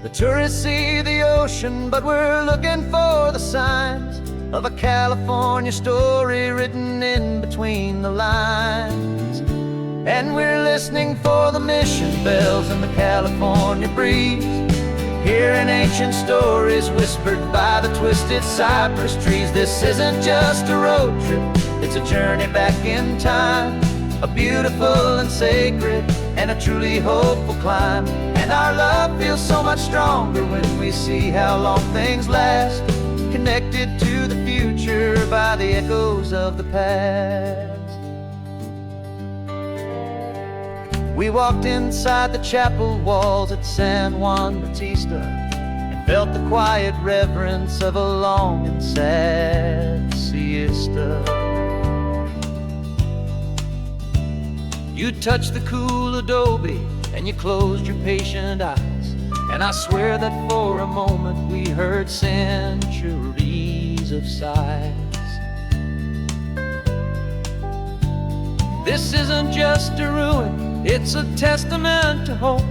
The tourists see the ocean, but we're looking for the signs of a California story written in between the lines. And we're listening for the mission bells in the California breeze, hearing ancient stories whispered by the twisted cypress trees. This isn't just a road trip, it's a journey back in time, a beautiful and sacred and a truly hopeful climb. And our love feels so much stronger when we see how long things last, connected to the future by the echoes of the past. We walked inside the chapel walls at San Juan Bautista and felt the quiet reverence of a long and sad siesta. You touched the cool adobe and you closed your patient eyes, and I swear that for a moment we heard centuries of sighs. This isn't just a ruin, it's a testament to hope,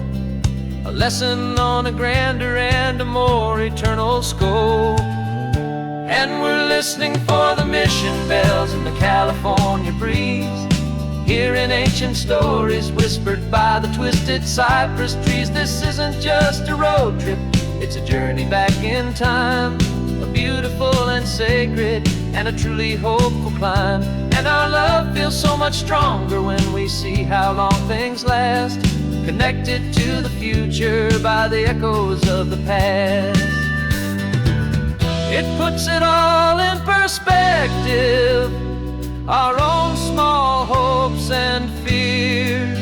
a lesson on a grander and a more eternal scope. And we're listening for the mission bells in the California breeze, hearing ancient stories whispered by the twisted cypress trees. This isn't just a road trip, it's a journey back in time, a beautiful and sacred and a truly hopeful climb. And our love feels so much stronger when we see how long things last, connected to the future by the echoes of the past. It puts it all in perspective, our own small hopes and fears,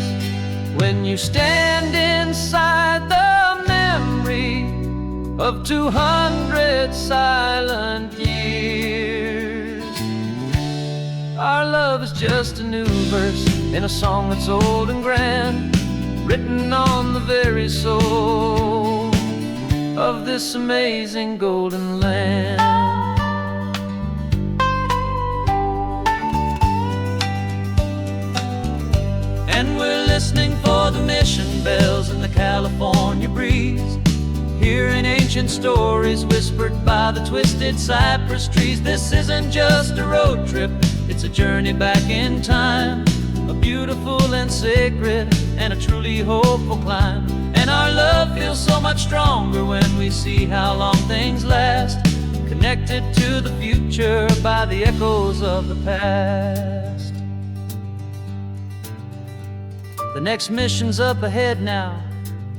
when you stand inside the memory of 200 silent years. Our love is just a new verse in a song that's old and grand, written on the very soul of this amazing golden land. And we're listening for the mission bells in the California breeze, hearing ancient stories whispered by the twisted cypress trees. This isn't just a road trip, it's a journey back in time, a beautiful and sacred and a truly hopeful climb. And And our love feels so much stronger when we see how long things last, connected to the future by the echoes of the past. The next mission's up ahead now,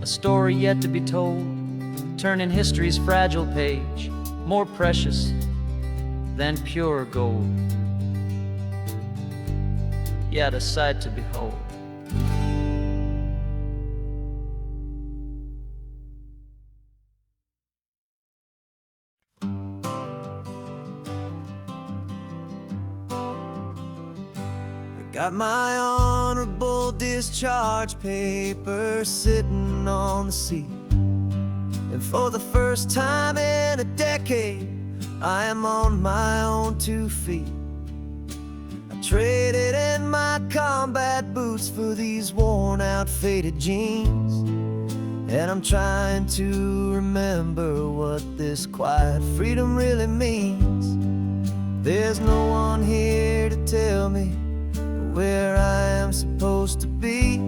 a story yet to be told, turning history's fragile page more precious than pure gold. Yet a sight to behold. Got my honorable discharge paper sitting on the seat, and for the first time in a decade, I am on my own 2 feet. I traded in my combat boots for these worn out faded jeans, and I'm trying to remember what this quiet freedom really means. There's no one here to tell me where I am supposed to be,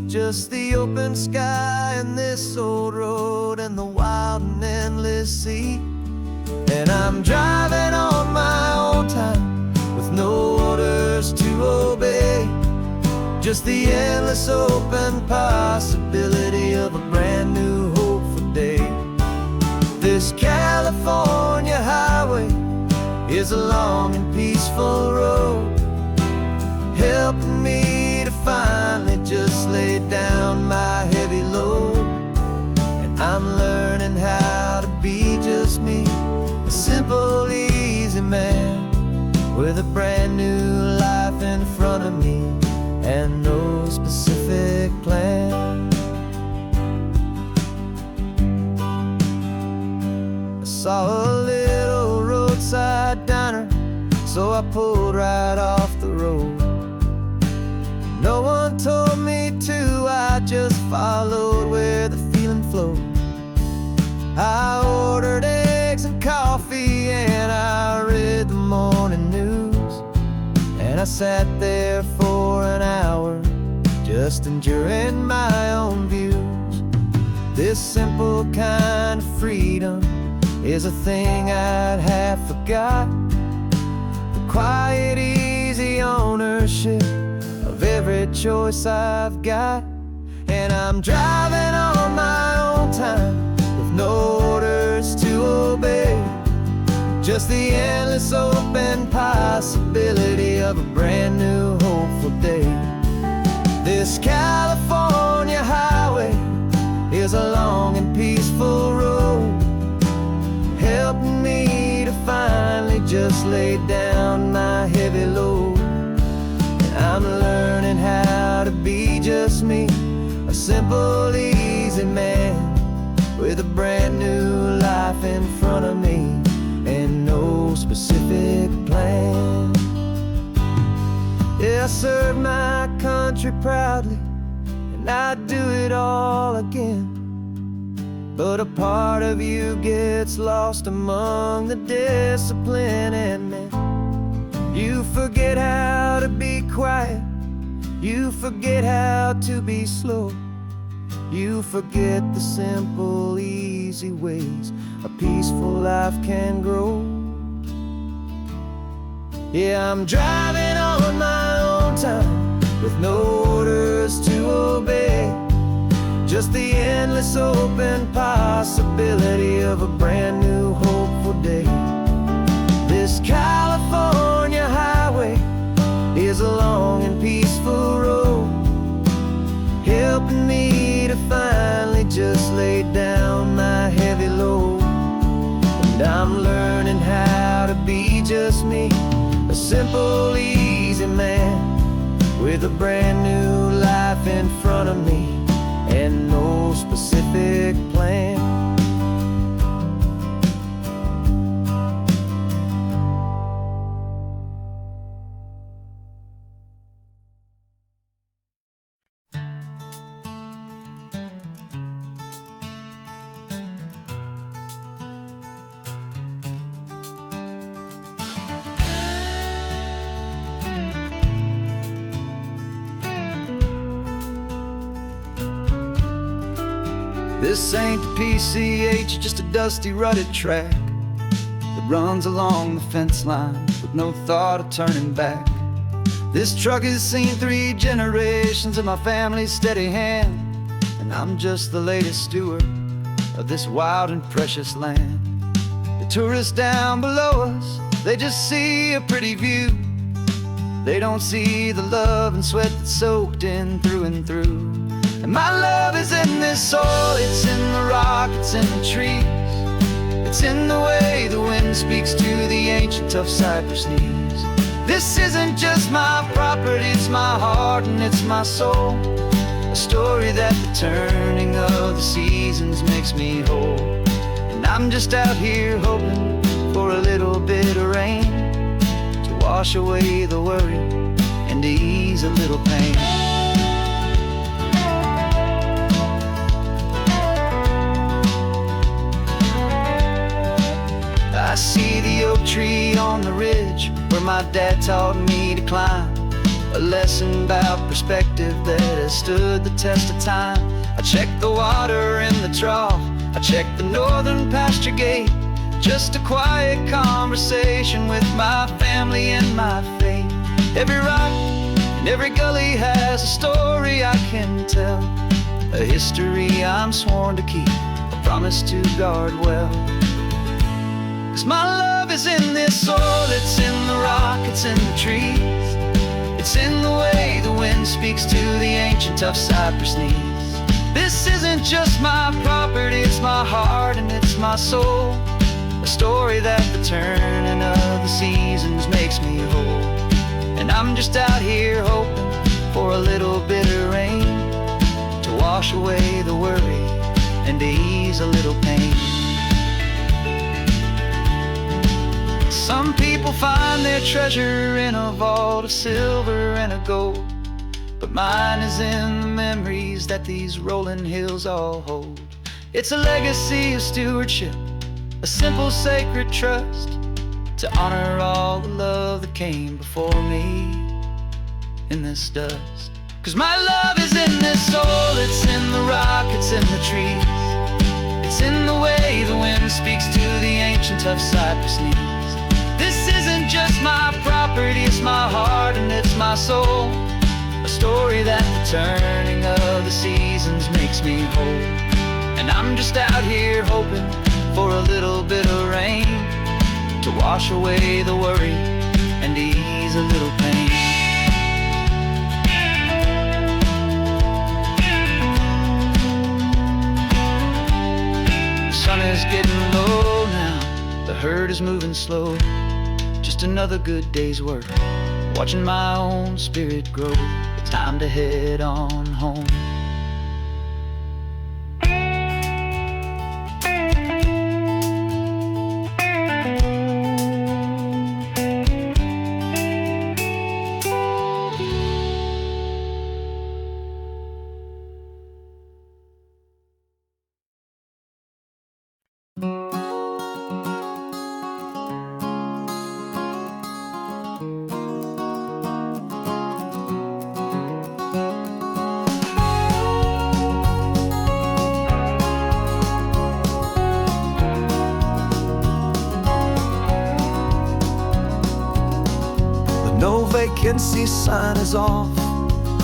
just the open sky and this old road and the wild and endless sea. And I'm driving on my own time with no orders to obey, just the endless open possibility of a brand new hopeful day. This California highway is a long and peaceful road, helping me to finally just lay down my heavy load. And I'm learning how to be just me, a simple, easy man with a brand new life in front of me and no specific plan. I saw a little roadside diner, so I pulled right off the road. No one told me to, I just followed where the feeling flowed. I ordered eggs and coffee and I read the morning news, and I sat there for an hour just enduring my own views. This simple kind of freedom is a thing I'd have forgot, the quiet, easy ownership of every choice I've got. And I'm driving on my own time with no orders to obey, just the endless open possibility of a brand new hopeful day. This California highway is a long and peaceful road, helping me to finally just lay down my heavy load. I'm learning how to be just me, a simple, easy man with a brand new life in front of me and no specific plan. Yeah, I served my country proudly and I'd do it all again, but a part of you gets lost among the discipline and men. You forget how to be quiet, you forget how to be slow, you forget the simple, easy ways a peaceful life can grow. Yeah, I'm driving on my own time with no orders to obey, just the endless open possibility of a brand new hopeful day. This California highway is a long and peaceful road, helping me to finally just lay down my heavy load. And I'm learning how to be just me, a simple, easy man with a brand new life in front of me and no specific plan. This ain't the PCH, just a dusty, rutted track that runs along the fence line with no thought of turning back. This truck has seen 3 generations of my family's steady hand, and I'm just the latest steward of this wild and precious land. The tourists down below us, they just see a pretty view. They don't see the love and sweat that's soaked in through and through. And my love is in this soil, it's in the rock, it's in the trees. It's in the way the wind speaks to the ancient tough cypress knees. This isn't just my property, it's my heart and it's my soul. A story that the turning of the seasons makes me whole. And I'm just out here hoping for a little bit of rain to wash away the worry and to ease a little pain. I see the oak tree on the ridge where my dad taught me to climb, a lesson about perspective that has stood the test of time. I check the water in the trough, I check the northern pasture gate, just a quiet conversation with my family and my faith. Every rock and every gully has a story I can tell, a history I'm sworn to keep, a promise to guard well. 'Cause my love is in this soil, it's in the rock, it's in the trees. It's in the way the wind speaks to the ancient tough cypress knees. This isn't just my property, it's my heart and it's my soul. A story that the turning of the seasons makes me whole. And I'm just out here hoping for a little bit of rain to wash away the worry and to ease a little pain. Some people find their treasure in a vault of silver and a gold, but mine is in the memories that these rolling hills all hold. It's a legacy of stewardship, a simple sacred trust, to honor all the love that came before me in this dust. 'Cause my love is in this soil, it's in the rock, it's in the trees. It's in the way the wind speaks to the ancient tough cypress knees. This isn't just my property, it's my heart and it's my soul. A story that the turning of the seasons makes me whole. And I'm just out here hoping for a little bit of rain to wash away the worry and ease a little pain. The sun is getting low now, the herd is moving slow. Just another good day's work, watching my own spirit grow. It's time to head on home. No vacancy sign is off,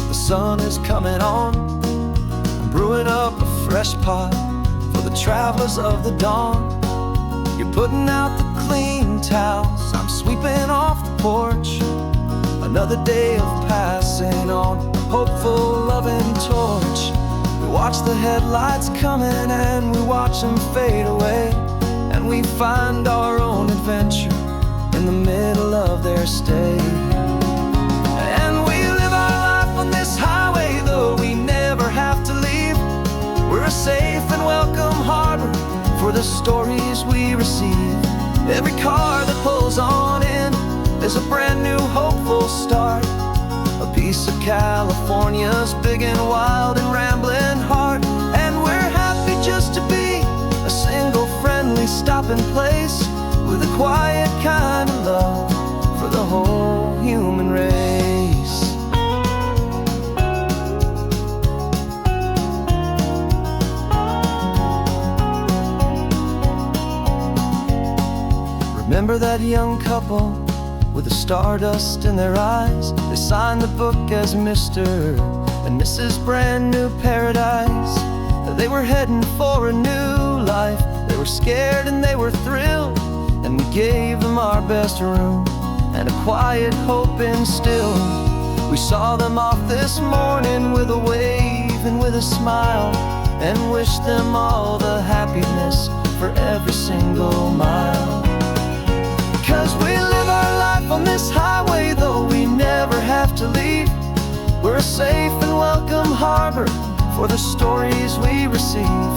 the sun is coming on. I'm brewing up a fresh pot for the travelers of the dawn. You're putting out the clean towels, I'm sweeping off the porch. Another day of passing on a hopeful, loving torch. We watch the headlights coming and we watch them fade away, and we find our own adventure in the middle of their stay. And we live our life on this highway, though we never have to leave. We're a safe and welcome harbor for the stories we receive. Every car that pulls on in is a brand new hopeful start, a piece of California's big and wild and rambling heart. And we're happy just to be a single friendly stopping place with a quiet kind of love for the whole human race. Remember that young couple with the stardust in their eyes? They signed the book as Mr. and Mrs. Brand New Paradise. They were heading for a new life. They were scared and they were thrilled, and we gave them our best room and a quiet hope instilled. We saw them off this morning with a wave and with a smile, and wished them all the happiness for every single mile. 'Cause we live our life on this highway, though we never have to leave. We're a safe and welcome harbor for the stories we receive.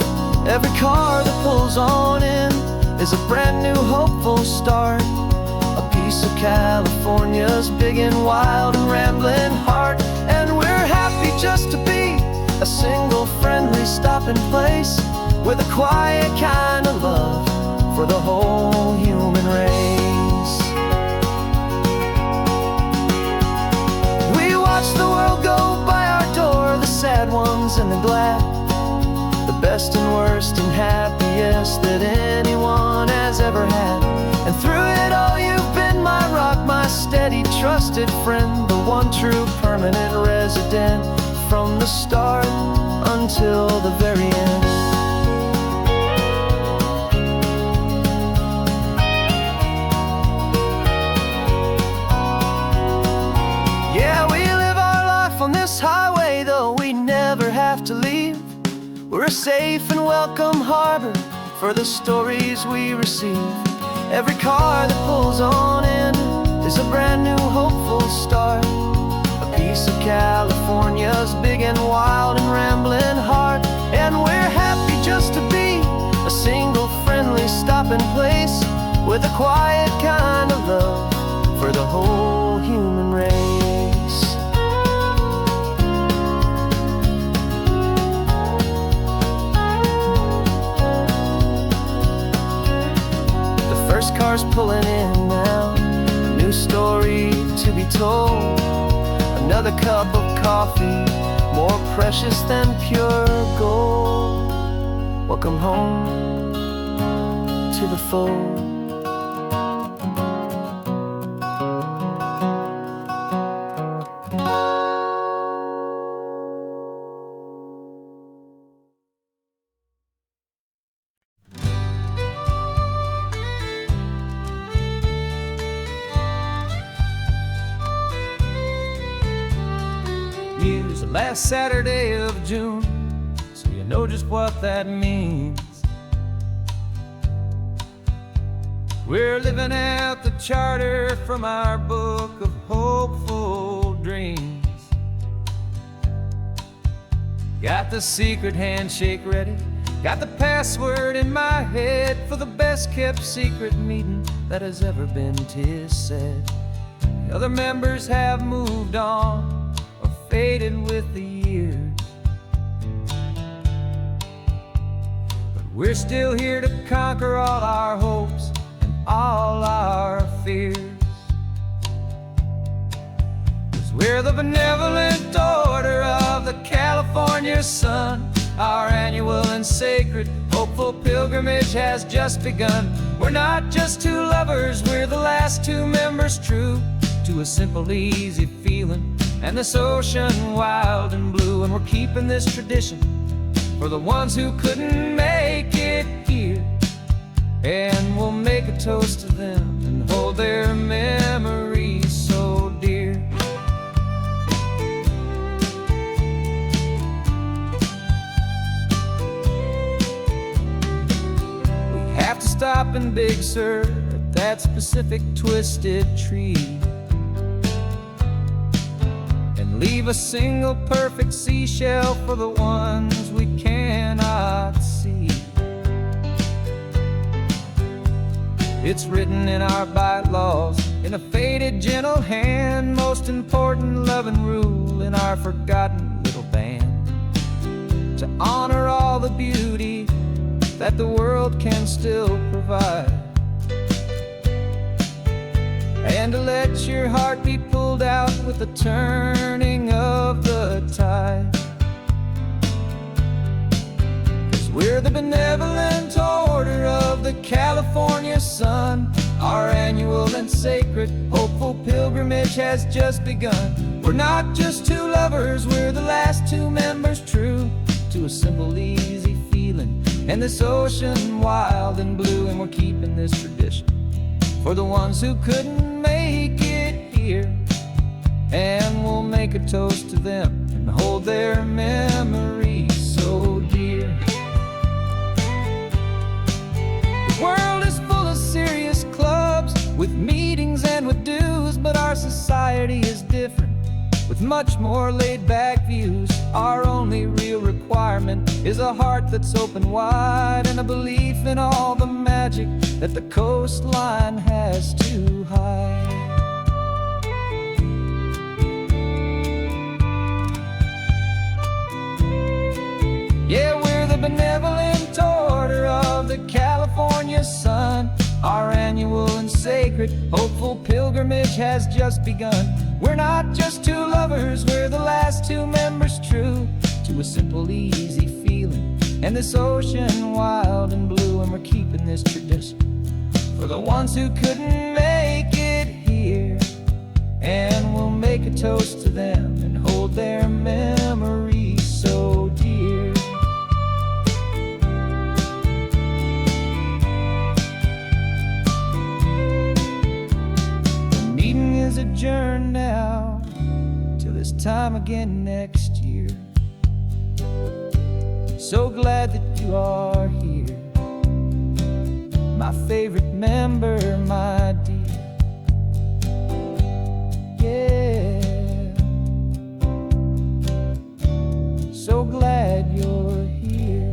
Every car that pulls on in is a brand new hopeful start, a piece of California's big and wild and rambling heart. And we're happy just to be a single friendly stopping place with a quiet kind of love for the whole human race. We watch the world go by our door, the sad ones and the glad, the best and worst and happiest that anyone has ever had. And through it all you've been my rock, my steady trusted friend, the one true permanent resident, from the start until the very end. Yeah, we live our life on this highway, though we never have to leave. We're a safe and welcome harbor for the stories we receive. Every car that pulls on in is a brand new hopeful start, a piece of California's big and wild and rambling heart. And we're happy just to be a single friendly stopping place with a quiet kind of love for the whole human race. The first car's pulling in now, a new story to be told. Another cup of coffee, more precious than pure gold. Welcome home to the fold. Here's the last Saturday of June, so you know just what that means. We're living out the charter from our book of hopeful dreams. Got the secret handshake ready, got the password in my head for the best kept secret meeting that has ever been, 'tis said. The other members have moved on, faded with the years, but we're still here to conquer all our hopes and all our fears. 'Cause we're the benevolent order of the California sun. Our annual and sacred hopeful pilgrimage has just begun. We're not just two lovers, we're the last two members true to a simple, easy feeling and this ocean wild and blue. And we're keeping this tradition for the ones who couldn't make it here, and we'll make a toast to them and hold their memories so dear. We have to stop in Big Sur at that specific twisted tree, leave a single perfect seashell for the ones we cannot see. It's written in our bylaws in a faded gentle hand, most important loving rule in our forgotten little band, to honor all the beauty that the world can still provide, and to let your heart be pulled out with the turning of the tide. 'Cause we're the benevolent order of the California sun. Our has just begun. We're not just two lovers, we're the last two members true to a simple, easy feeling. And this ocean wild and blue, and we're keeping this tradition for the ones who couldn't make it here. And we'll make a toast to them and hold their memories so dear. The world is full of serious clubs with meetings and with dues, but our society is different with much more laid-back views. Our only real requirement is a heart that's open wide and a belief in all the magic that the coastline has to hide. Yeah, we're the benevolent order of the California sun. Our annual and sacred, hopeful pilgrimage has just begun. We're not just two lovers, we're the last two members true to a simple, easy feeling. And this ocean wild and blue, and we're keeping this tradition for the ones who couldn't make it here. And we'll make a toast to them and hold their memories so dear. Adjourn now till this time again next year. So glad that you are here, my favorite member, my dear. Yeah, so glad you're here.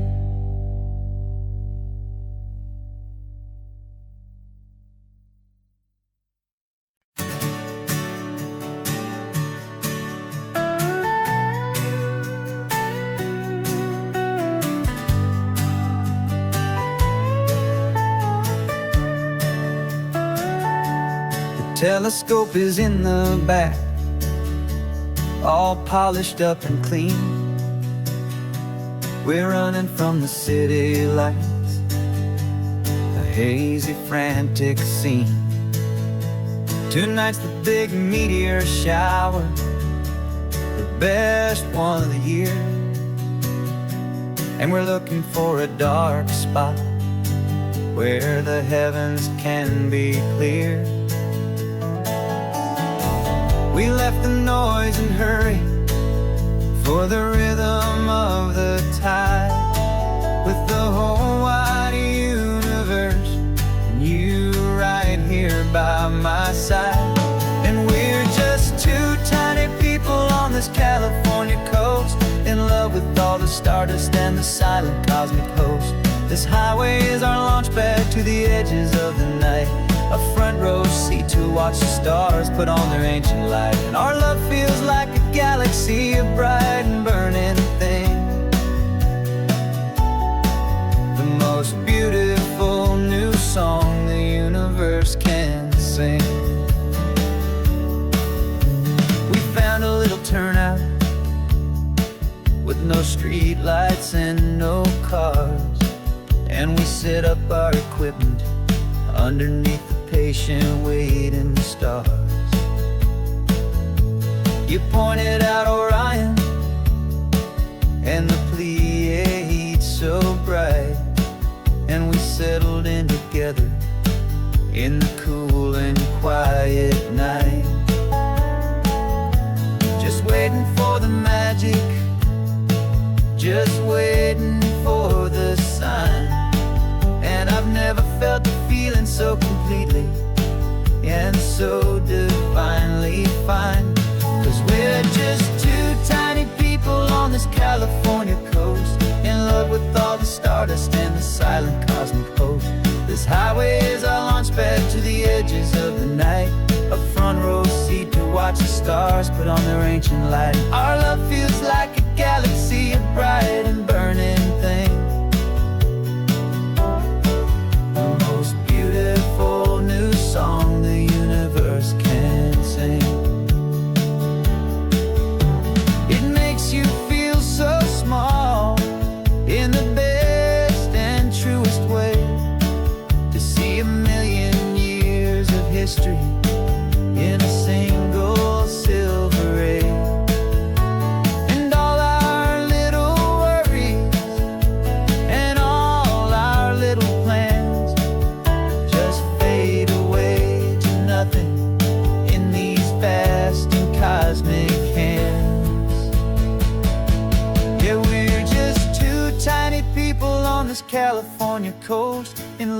Telescope is in the back, all polished up and clean. We're running from the city lights, a hazy, frantic scene. Tonight's the big meteor shower, the best one of the year. And we're looking for a dark spot where the heavens can be clear. We left the noise and hurry for the rhythm of the tide, with the whole wide universe and you right here by my side. And we're just two tiny people on this California coast, in love with all the stardust and the silent cosmic host. This highway is our launch pad to the edges of the night, a front row seat to watch the stars put on their ancient light. And our love feels like a galaxy, a bright and burning thing, the most beautiful new song the universe can sing. We found a little turnout with no street lights and no cars, and we set up our equipment underneath the patient waiting stars. You pointed out Orion and the Pleiades so bright, and we settled in together in the cool and quiet night, just waiting for the magic, just waiting for the sign. And I've never felt the feeling so completely and so divinely fine. 'Cause we're just two tiny people on this California coast, in love with all the stardust and the silent cosmic host. This highway is our launch pad to the edges of the night, a front row seat to watch the stars put on their ancient light. Our love feels like a galaxy, a bright and burning thing, the most beautiful new song the universe can sing. It makes you feel so small in the best and truest way, to see a million years of history in a single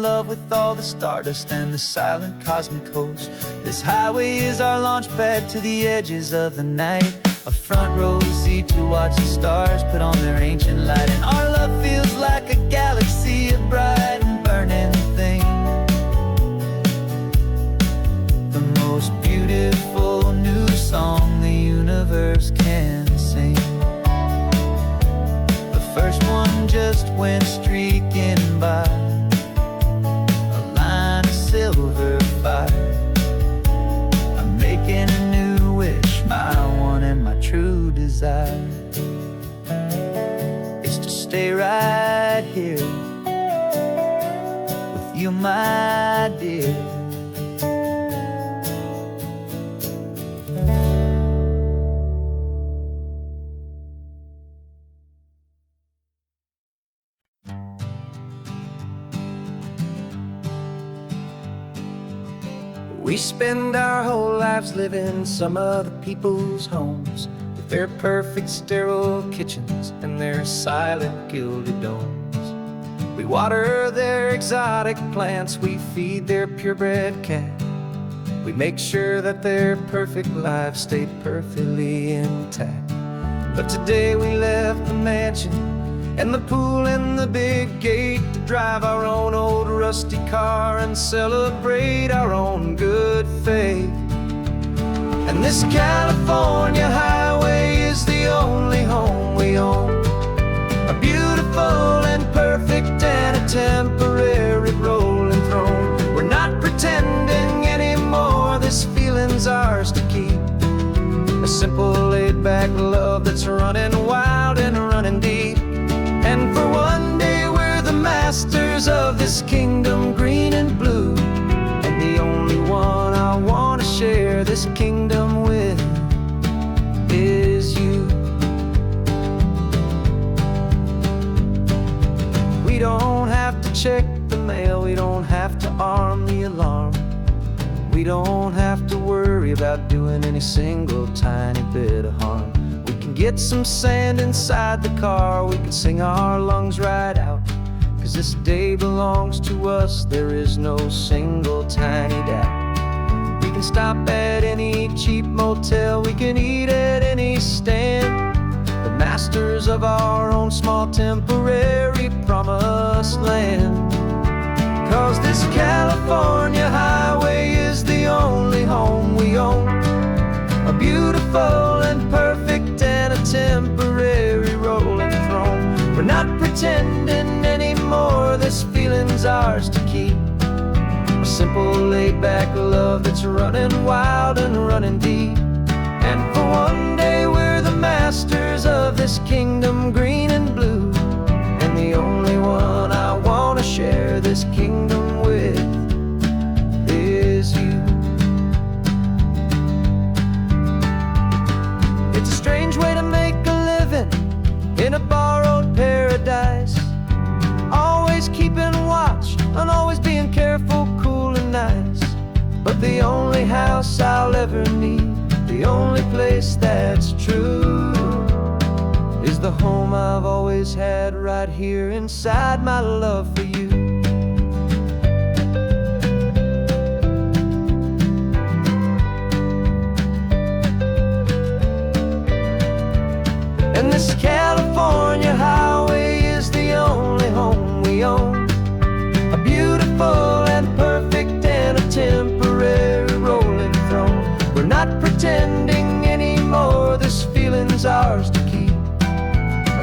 in love with all the stardust and the silent cosmic host. This highway is our launch pad to the edges of the night, a front row seat to watch the stars put on their ancient light. And our love feels like a galaxy of bright and burning things, the most beautiful new song the universe can sing. The first one just went streaking by, a line of silver fire. I'm making a new wish, my one and my true desire is to stay right here with you, my dear. We spend our whole lives living some other people's homes, with their perfect sterile kitchens and their silent gilded domes. We water their exotic plants, we feed their purebred cat. We make sure that their perfect lives stay perfectly intact. But today we left the mansion and the pool and the big gate to drive our own old rusty car and celebrate our own good faith. And this California highway is the only home we own, a beautiful and perfect and a temporary rolling throne. We're not pretending anymore, this feeling's ours to keep, a simple laid-back love that's running wild and running deep. And for one day we're the masters of this kingdom green and blue, and the only one I want to share this kingdom with is you. We don't have to check the mail, we don't have to arm the alarm, we don't have to worry about doing any single tiny bit of harm. We can get some sand inside the car, we can sing our lungs right out, 'cause this day belongs to us, there is no single tiny doubt. We can stop at any cheap motel, we can eat at any stand, the masters of our own small temporary promised land. 'Cause this California highway is the only home we own, a beautiful and perfect and a temporary rolling throne. We're not pretending anymore, this feeling's ours to keep, a simple laid-back love that's running wild and running deep. And for one day we're the masters of this kingdom green and blue, and the only one I want to share this kingdom with is you. It's a strange way to make a living in a borrowed paradise, always keeping watch and always being careful, cool and nice. But the only house I'll ever need, the only place that's true, is the home I've always had right here inside my love for you. And this California highway is the only home we own, a beautiful and perfect and a temporary rolling throne. We're not pretending anymore, this feeling's ours to keep,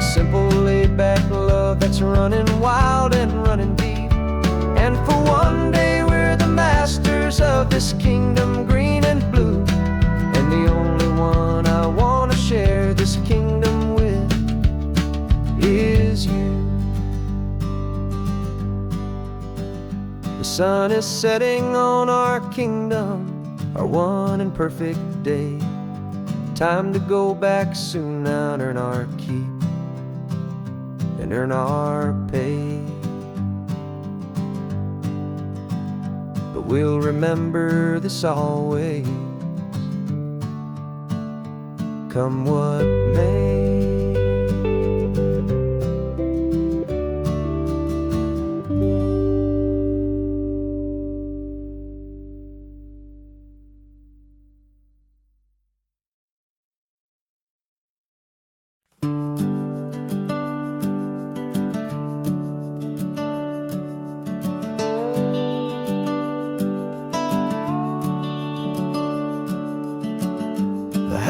a simple laid-back love that's running wild and running deep. And for one day we're the masters of this kingdom green and blue, and the only one I want to share this kingdom with is you. The sun is setting on our kingdom, our one and perfect day. Time to go back soon now and earn our keep and earn our pay. But we'll remember this always, come what may.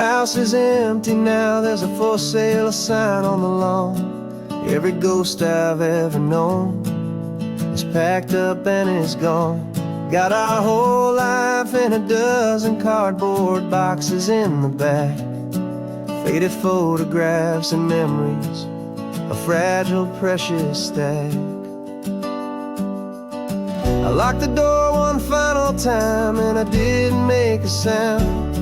house is empty now, there's a for sale sign on the lawn. Every ghost I've ever known is packed up and is gone. Got our whole life in a dozen cardboard boxes in the back. Faded photographs and memories, a fragile, precious stack. I locked the door one final time and I didn't make a sound,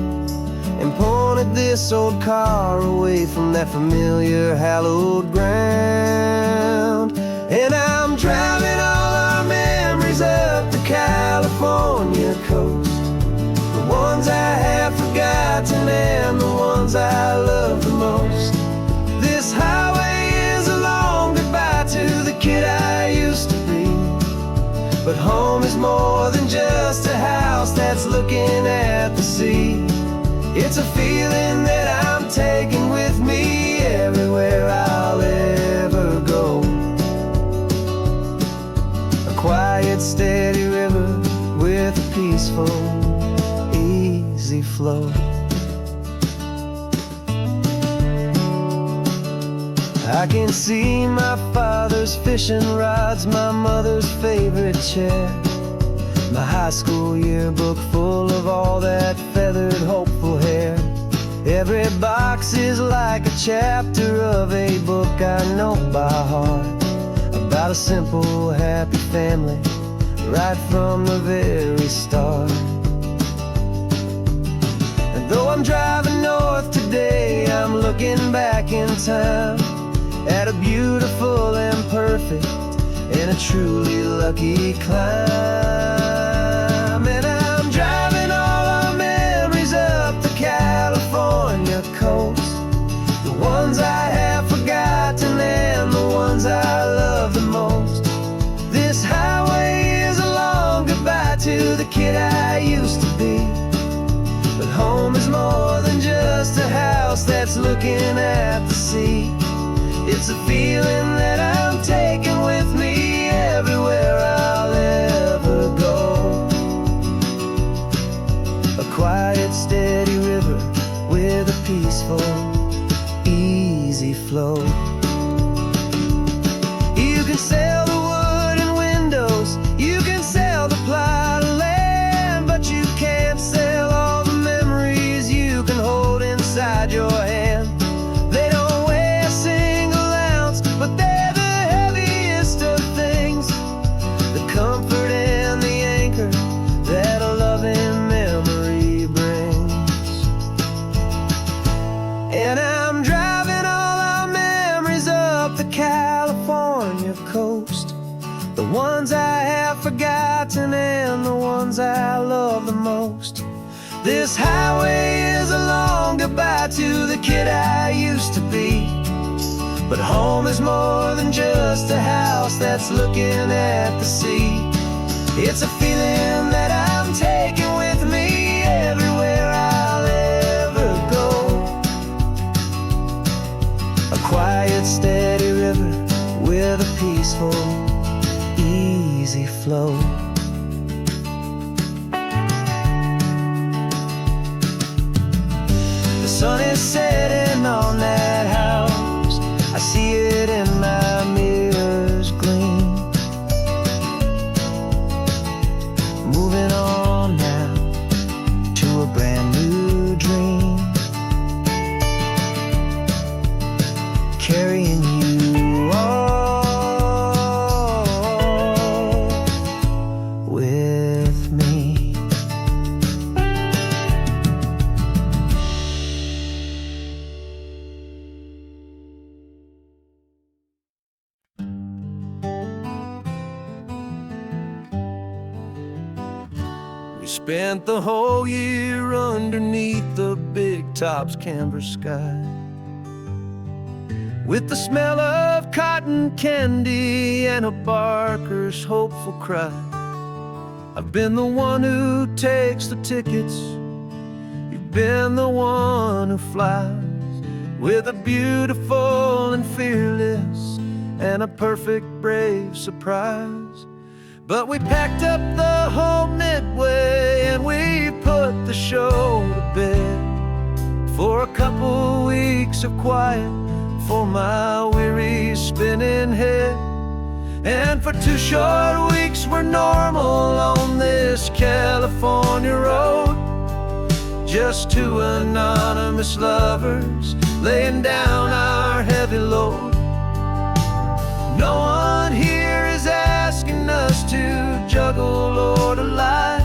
and pointed this old car away from that familiar hallowed ground. And I'm driving all our memories up the California coast, the ones I have forgotten and the ones I love the most. This highway is a long goodbye to the kid I used to be, but home is more than just a house that's looking at the sea. It's a feeling that I'm taking with me everywhere I'll ever go. A quiet, steady river with a peaceful, easy flow. I can see my father's fishing rods, my mother's favorite chair, my high school yearbook full of all that feathered, hopeful hair. Every box is like a chapter of a book I know by heart, about a simple, happy family right from the very start. And though I'm driving north today, I'm looking back in time at a beautiful and perfect and a truly lucky climb. And I'm driving all our memories up the California coast, the ones I have forgotten and the ones I love the most. This highway is a long goodbye to the kid I used to be, but home is more than just a house that's looking at the sea. It's a feeling that I'm taking with me everywhere I'll ever go. A quiet, steady river with a peaceful, easy flow. You can sail the wooden windows, you can sail the plot of land, but you can't sail all the memories you can hold inside your hand. They don't weigh a single ounce, but they're the heaviest of things, the comfort and the anchor that a loving memory brings. And I'm driving all our memories up the California coast, the ones I have forgotten and the ones I love the most. This highway is a long goodbye to the kid I used to be, but home is more than just a house that's looking at the sea. It's a feeling that I'm taking with me everywhere I'll ever go. A quiet, steady river with a peaceful, easy flow. The sun is setting on that house, I see it in my mirror's gleam. Moving on now to a brand new dream, carrying you all with me. We spent the whole year underneath the big top's canvas sky, with the smell of cotton candy and a barker's hopeful cry. I've been the one who takes the tickets, you've been the one who flies, with a beautiful and fearless and a perfect brave surprise. But we packed up the whole Midway and we put the show to bed, for a couple weeks of quiet for my weary spinning head. And for 2 short weeks we're normal on this California road, just 2 anonymous lovers laying down our heavy load. No one here is asking us to juggle or to lie.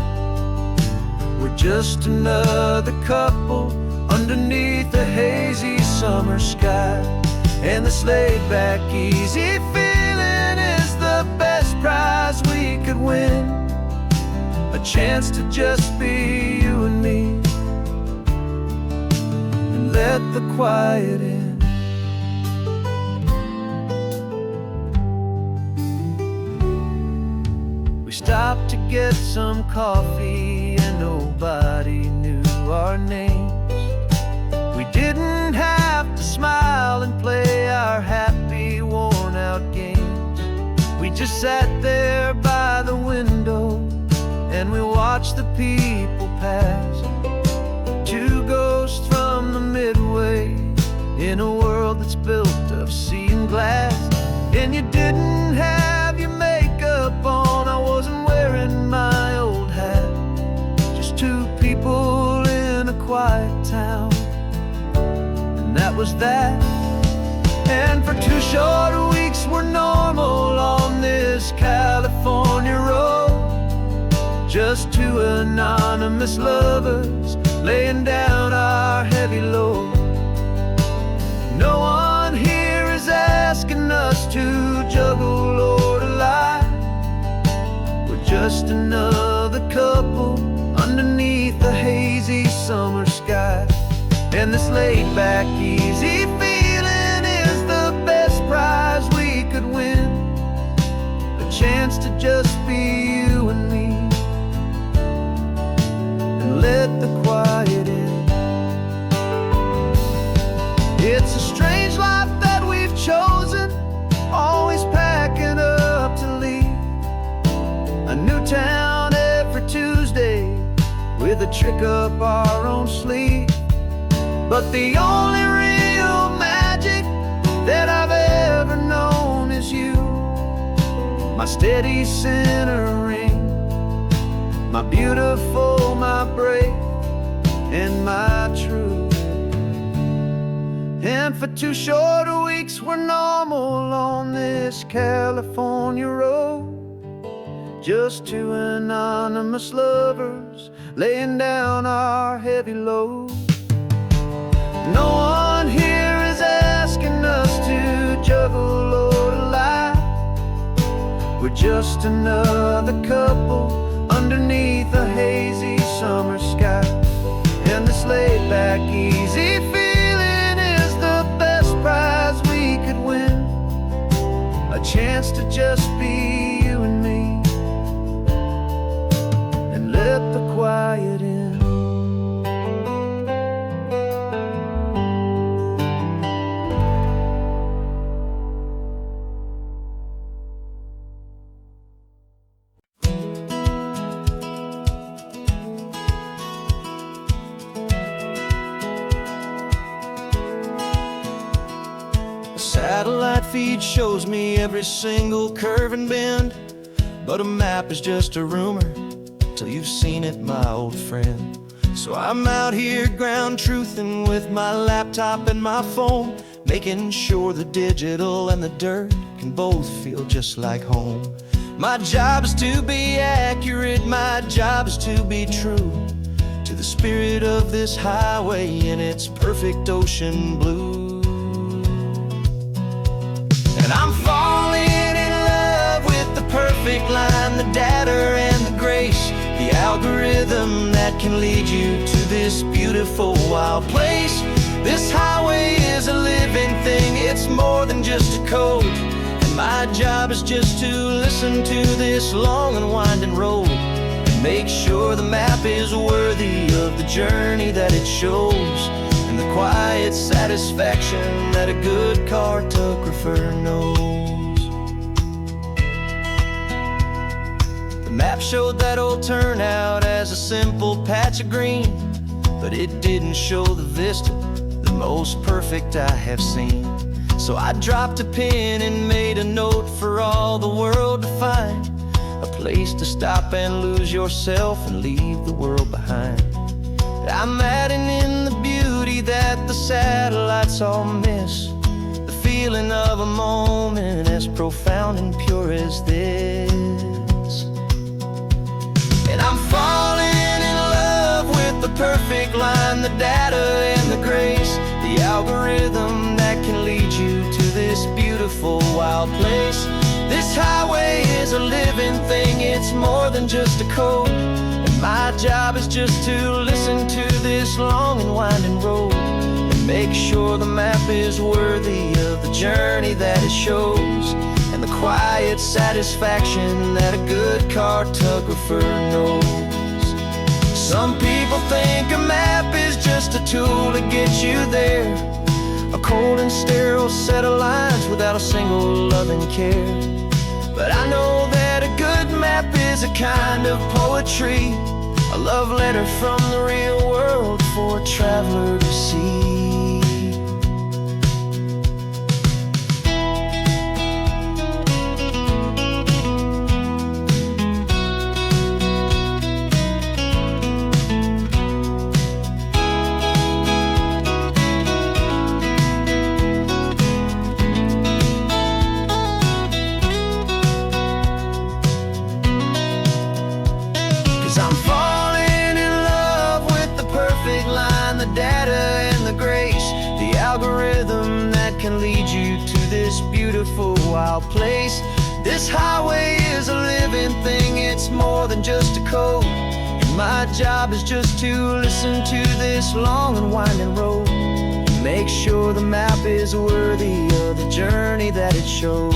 We're just another couple underneath a hazy summer sky. And this laid-back, easy feeling is the best prize we could win. A chance to just be you and me, and let the quiet in. We stopped to get some coffee and nobody knew our names. We didn't have to smile and play our happy, worn-out games. We just sat there by the window and we watched the people pass. 2 ghosts from the Midway in a world that's built of sea and glass. And you didn't have your makeup on, I wasn't wearing my old hat. Just 2 people in a quiet town, that was that. And for 2 short weeks we're normal on this California road, just 2 anonymous lovers laying down our heavy load. No one here is asking us to juggle or to lie. We're just another couple underneath the hazy summer sky. And this laid-back, easy feeling is the best prize we could win. A chance to just be you and me, and let the quiet in. It's a strange life that we've chosen, always packing up to leave. A new town every Tuesday with a trick up our own sleeve. But the only real magic that I've ever known is you, my steady centering, my beautiful, my brave, and my true. And for 2 short weeks we're normal on this California road, just 2 anonymous lovers laying down our heavy load. No one here is asking us to juggle or to lie. We're just another couple underneath a hazy summer sky. And this laid-back, easy feeling is the best prize we could win. A chance to just be you and me, and let the quiet in. Satellite feed shows me every single curve and bend, but a map is just a rumor till you've seen it, my old friend. So I'm out here ground truthing with my laptop and my phone, making sure the digital and the dirt can both feel just like home. My job is to be accurate, my job is to be true to the spirit of this highway in its perfect ocean blue. And I'm falling in love with the perfect line, the data and the grace, the algorithm that can lead you to this beautiful wild place. This highway is a living thing, it's more than just a code. And my job is just to listen to this long and winding road and make sure the map is worthy of the journey that it shows, and the quiet satisfaction that a good cartographer knows. The map showed that old turnout as a simple patch of green, but it didn't show the vista most perfect I have seen. So I dropped a pin and made a note for all the world to find, a place to stop and lose yourself and leave the world behind. I'm adding in the beauty that the satellites all miss, the feeling of a moment as profound and pure as this. And I'm falling in love with the perfect line, the data and the grace, the algorithm that can lead you to this beautiful wild place. This highway is a living thing, it's more than just a code. And my job is just to listen to this long and winding road and make sure the map is worthy of the journey that it shows, and the quiet satisfaction that a good cartographer knows. Some people think a map is just a tool to get you there, a cold and sterile set of lines without a single loving care. But I know that a good map is a kind of poetry, a love letter from the real world for a traveler to see. 'Cause I'm falling in love with the perfect line, the data and the grace, the algorithm that can lead you to this beautiful wild place. This highway is a living thing, it's more than just a code. And my job is just to listen to this long and winding road and make sure the map is worthy of the journey that it shows,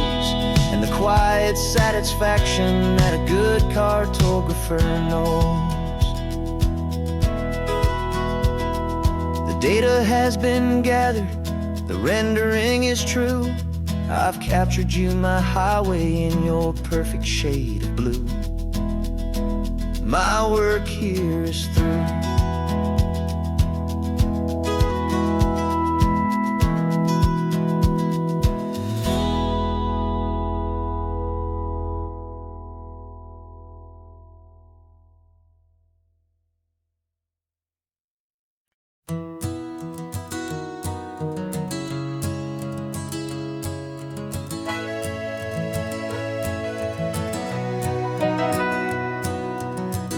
and the quiet satisfaction that a good cartographer knows. The data has been gathered, the rendering is true. I've captured you, my highway, in your perfect shade of blue. My work here is through.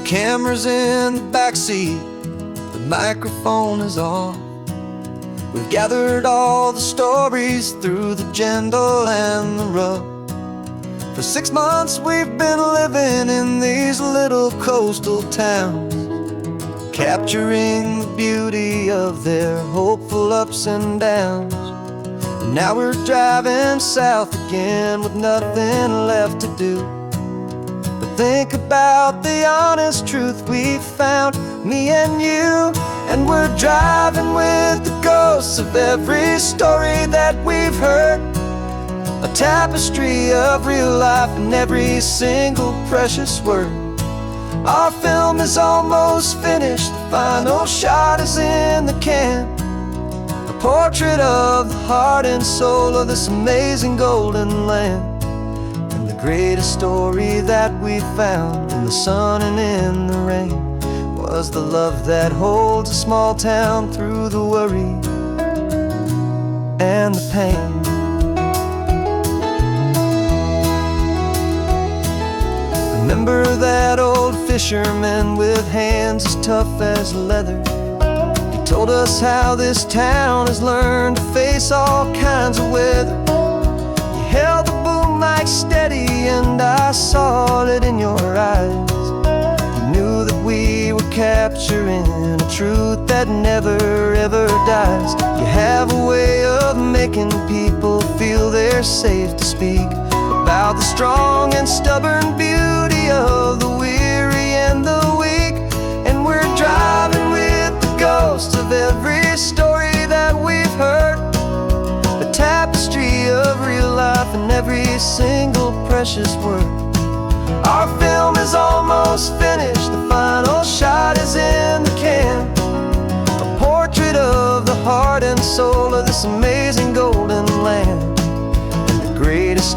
Camera's in the backseat, the microphone is on. We've gathered all the stories through the gentle and the rough. For 6 months we've been living in these little coastal towns, capturing the beauty of their hopeful ups and downs. And now we're driving south again with nothing left to do. Think about the honest truth we found, me and you. And we're driving with the ghosts of every story that we've heard, a tapestry of real life and every single precious word. Our film is almost finished, the final shot is in the can, a portrait of the heart and soul of this amazing golden land. Greatest story that we found in the sun and in the rain was the love that holds a small town through the worry and the pain. Remember that old fisherman with hands as tough as leather? He told us how this town has learned to face all kinds of weather. You held the boom mic steady and I saw it in your eyes. You knew that we were capturing a truth that never ever dies. You have a way of making people feel they're safe to speak about the strong and stubborn beauty of the weary and the weak. And we're driving with the ghosts of every story that we've heard, the tapestry of real life and every single precious word. Our film is almost finished, the final shot is in the can, a portrait of the heart and soul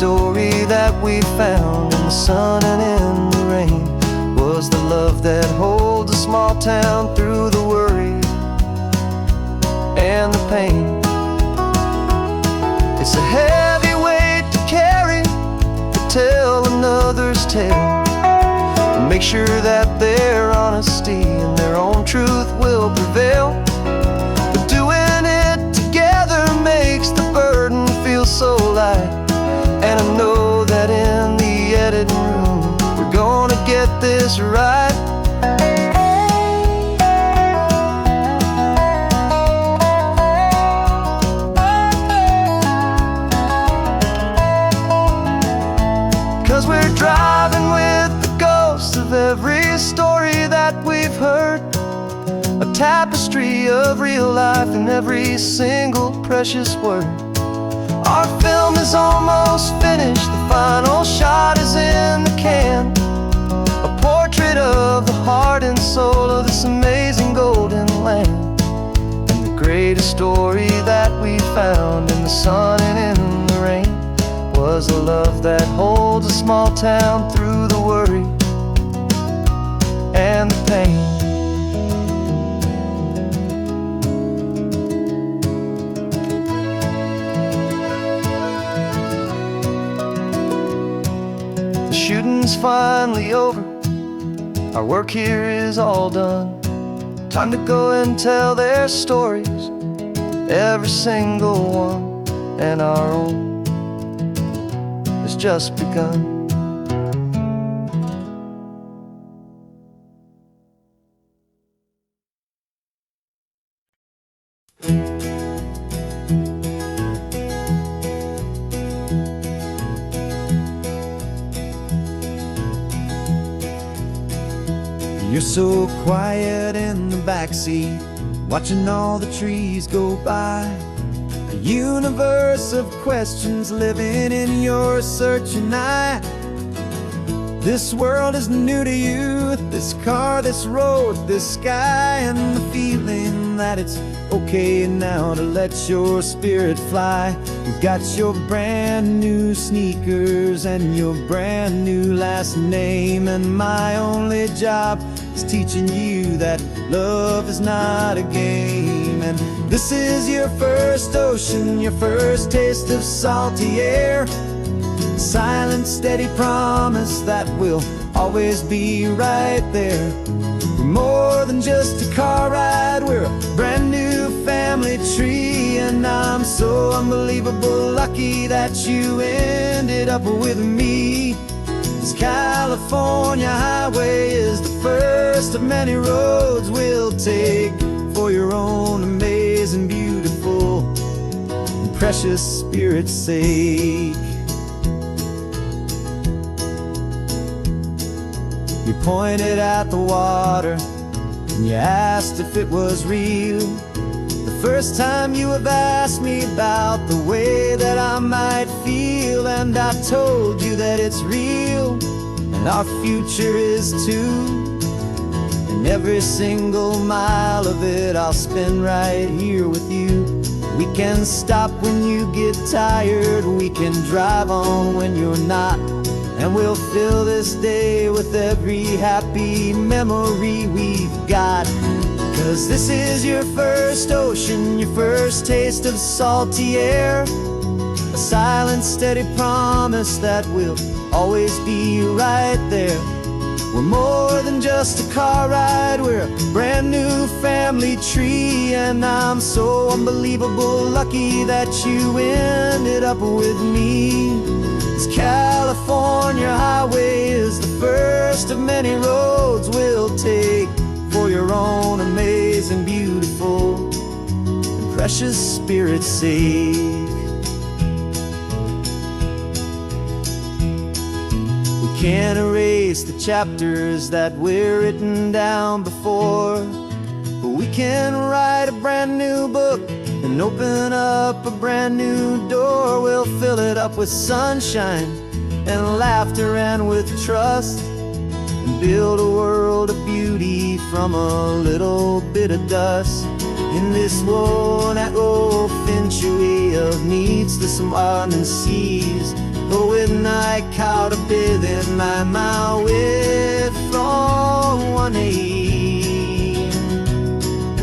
story that we found in the sun and in the rain was the love that holds a small town through the worry and the pain. It's a heavy weight to carry, to tell another's tale, and make sure that their honesty and their own truth will prevail. But doing it together makes the burden feel so light, and I know that in the editing room we're gonna get this right. 'Cause we're driving with the ghosts of every story that we've heard, a tapestry of real life in every single precious word. Our film is almost finished, the final shot is in the can, a portrait of the heart and soul of this amazing golden land. And the greatest story that we found in the sun and in the rain was a love that holds a small town through the worry and the pain. The shooting's finally over, our work here is all done. Time to go and tell their stories, every single one, and our own has just begun. You're so quiet in the backseat, watching all the trees go by. A universe of questions living in your searching eye. This world is new to you, this car, this road, this sky, and the feeling that it's okay now to let your spirit fly. You've got your brand new sneakers and your brand new last name, and my only job is teaching you that love is not a game. And this is your first ocean, your first taste of salty air, silent, steady promise that we'll always be right there. We're more than just a car ride, we're a brand new family tree, and I'm so unbelievable lucky that you ended up with me. This California highway is the first of many roads we'll take for your own amazing, beautiful, and precious spirit's sake. You pointed at the water and you asked if it was real. The first time you have asked me about the way that I might feel, and I told you that it's real and our future is too. And every single mile of it I'll spend right here with you. We can stop when you get tired, we can drive on when you're not, and we'll fill this day with every happy memory we've got. 'Cause this is your first ocean, your first taste of salty air, a silent, steady promise that we'll always be right there. We're more than just a car ride, we're a brand new family tree, and I'm so unbelievable lucky that you ended up with me. This California highway is the first of many roads we'll take for your own amazing, beautiful, and precious spirit's sake. We can't erase the chapters that we're written down before, but we can write a brand new book and open up a brand new door. We'll fill it up with sunshine and laughter and with trust, and build a world of beauty from a little bit of dust. In this world that old century of needs to some island seas, Oh, when I caught a bit in my mouth with from 180.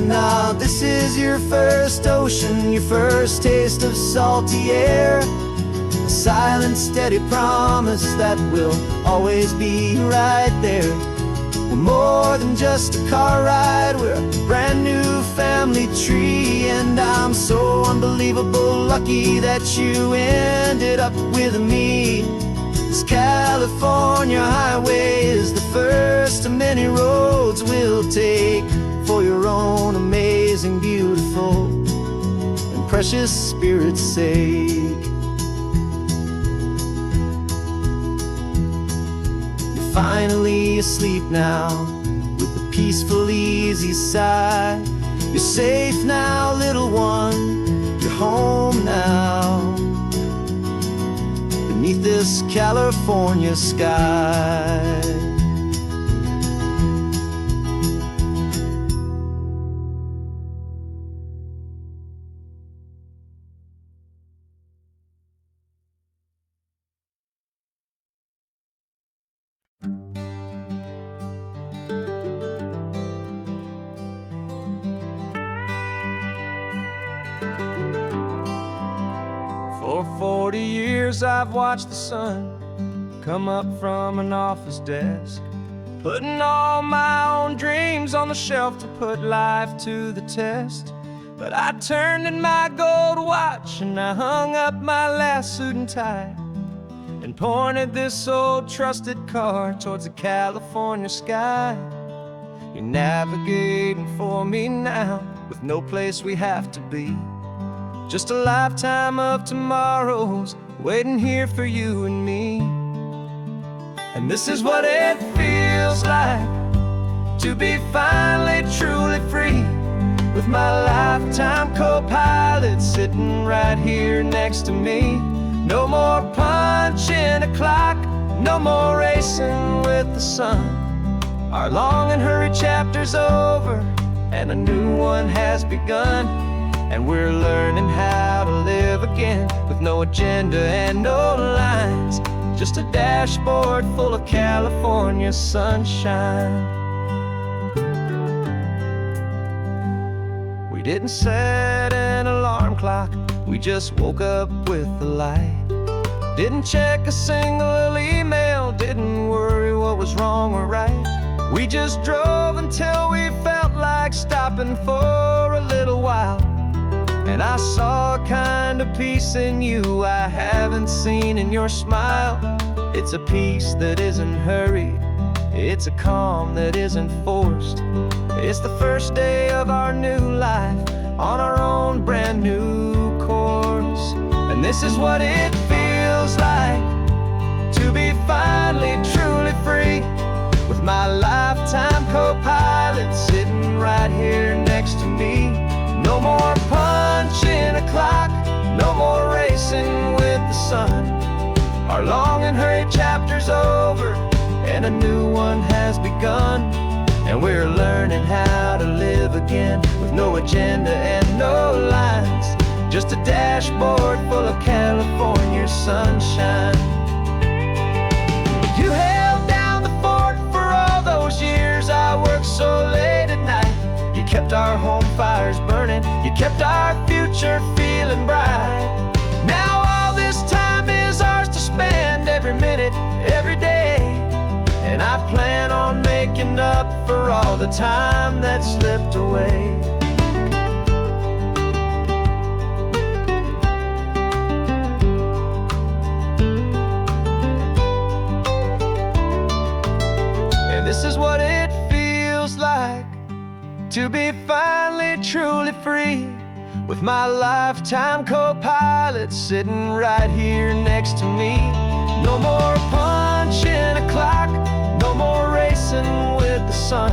Now this is your first ocean, your first taste of salty air. A silent, steady promise that we'll always be right there. We're more than just a car ride, we're a brand new family tree. And I'm so unbelievable lucky that you ended up with me. This California highway is the first of many roads we'll take for your own amazing, beautiful, and precious spirit's sake. Finally asleep now, with a peaceful, easy sigh. You're safe now, little one, you're home now, beneath this California sky. For 40 years I've watched the sun come up from an office desk, putting all my own dreams on the shelf to put life to the test. But I turned in my gold watch and I hung up my last suit and tie, and pointed this old trusted car towards the California sky. You're navigating for me now, with no place we have to be. Just a lifetime of tomorrows waiting here for you and me. And this is what it feels like to be finally truly free, with my lifetime co-pilot sitting right here next to me. No more punching a clock, no more racing with the sun. Our long and hurried chapter's over and a new one has begun. And we're learning how to live again, with no agenda and no lines, just a dashboard full of California sunshine. We didn't set an alarm clock, we just woke up with the light. Didn't check a single email, didn't worry what was wrong or right. We just drove until we felt like stopping for a little while. And I saw a kind of peace in you I haven't seen in your smile. It's a peace that isn't hurried, it's a calm that isn't forced. It's the first day of our new life on our own brand new course. And this is what it feels like to be finally truly free, with my lifetime co-pilot sitting right here next to me. No more punching a clock, no more racing with the sun. Our long and hurried chapter's over and a new one has begun. And we're learning how to live again, with no agenda and no lines, just a dashboard full of California sunshine. You held down the fort for all those years I worked so late at night. You kept our home fires burning, you kept our future feeling bright. Now all this time is ours to spend, every minute, every day. And I plan on making up for all the time that slipped away. And this is what it feels like to be finally truly free, with my lifetime co-pilot sitting right here next to me. No more punching a clock, no more racing with the sun.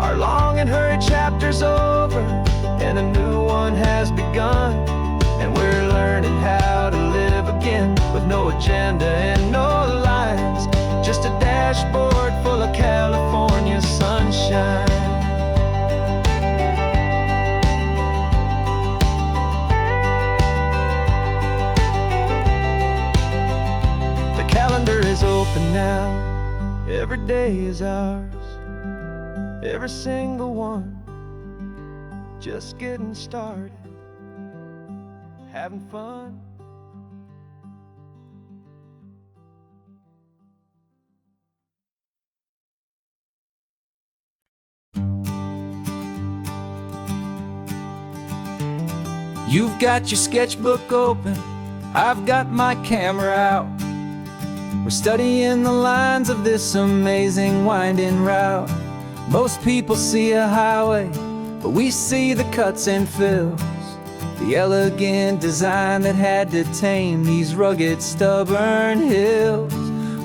Our long and hurried chapter's over and a new one has begun. And we're learning how to live again, with no agenda and no lines, just a dashboard full of California sunshine. day is ours, every single one. Just getting started, having fun. You've got your sketchbook open, I've got my camera out. We're studying the lines of this amazing winding route. Most people see a highway, but we see the cuts and fills, the elegant design that had to tame these rugged, stubborn hills.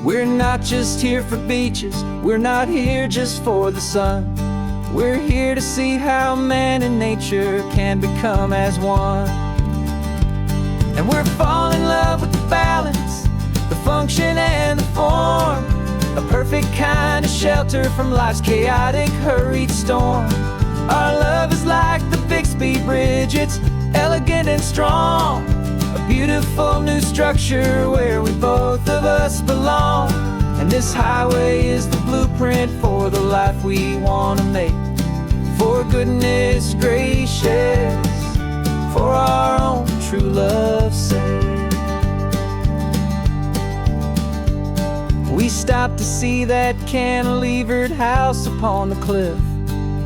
We're not just here for beaches, we're not here just for the sun. We're here to see how man and nature can become as one. And we're falling in love with the balance, the function and the form, a perfect kind of shelter from life's chaotic, hurried storm. Our love is like the Bixby Bridge, it's elegant and strong, a beautiful new structure where we both of us belong. And this highway is the blueprint for the life we want to make. For goodness gracious, for our own true love's sake. We stopped to see that cantilevered house upon the cliff,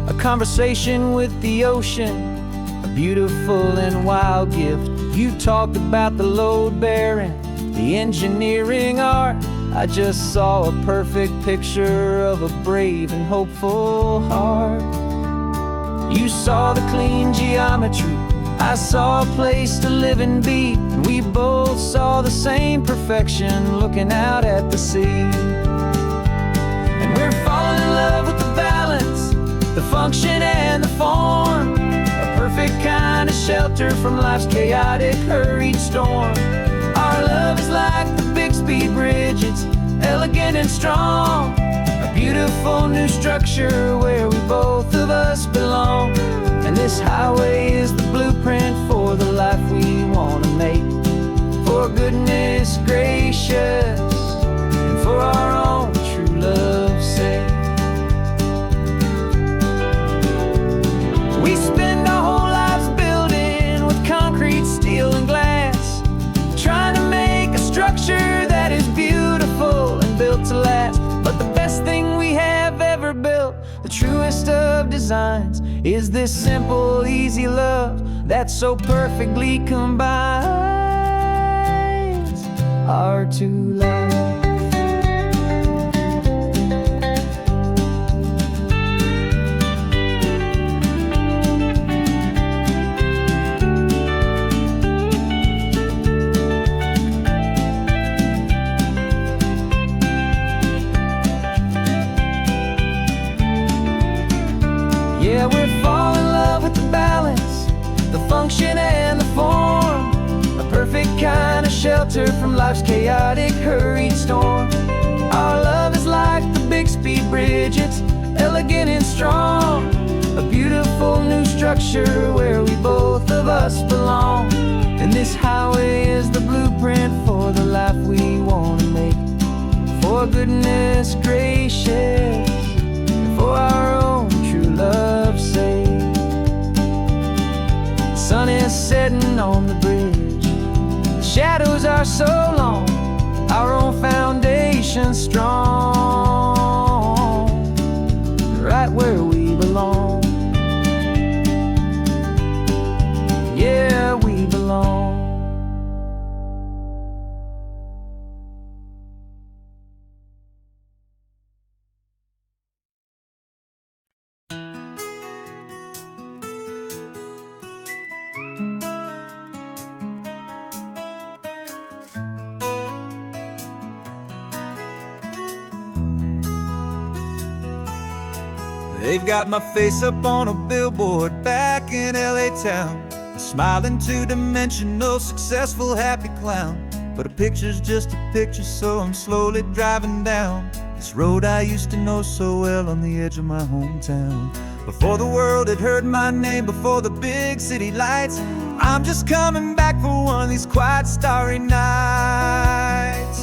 a conversation with the ocean, a beautiful and wild gift. You talked about the load bearing, the engineering art. I just saw a perfect picture of a brave and hopeful heart. You saw the clean geometry, I saw a place to live and be, and we both saw the same perfection looking out at the sea. And we're falling in love with the balance, the function and the form, a perfect kind of shelter from life's chaotic, hurried storm. Our love is like the Bixby Bridge, it's elegant and strong, a beautiful new structure where we both of us belong. And this highway is the blueprint for the life we want to make. For goodness gracious, and for our own true love's sake. We spend our whole lives building with concrete, steel and glass, trying to make a structure that is beautiful and built to last. But the best thing we have ever built, the truest of designs, is this simple, easy love that so perfectly combines our two lives. Yeah, we're falling in love with the balance, the function and the form, a perfect kind of shelter from life's chaotic, hurried storm. Our love is like the Bixby Bridge, it's elegant and strong, a beautiful new structure where we both of us belong. And this highway is the blueprint for the life we want to make. For goodness gracious, and for our own true love's sake. The sun is setting on the bridge, the shadows are so long, our own foundation strong, right where we belong. Yeah, we belong. They've got my face up on a billboard back in LA town, a smiling two-dimensional, successful, happy clown. But a picture's just a picture, so I'm slowly driving down this road I used to know so well on the edge of my hometown. Before the world had heard my name, before the big city lights, I'm just coming back for one of these quiet, starry nights.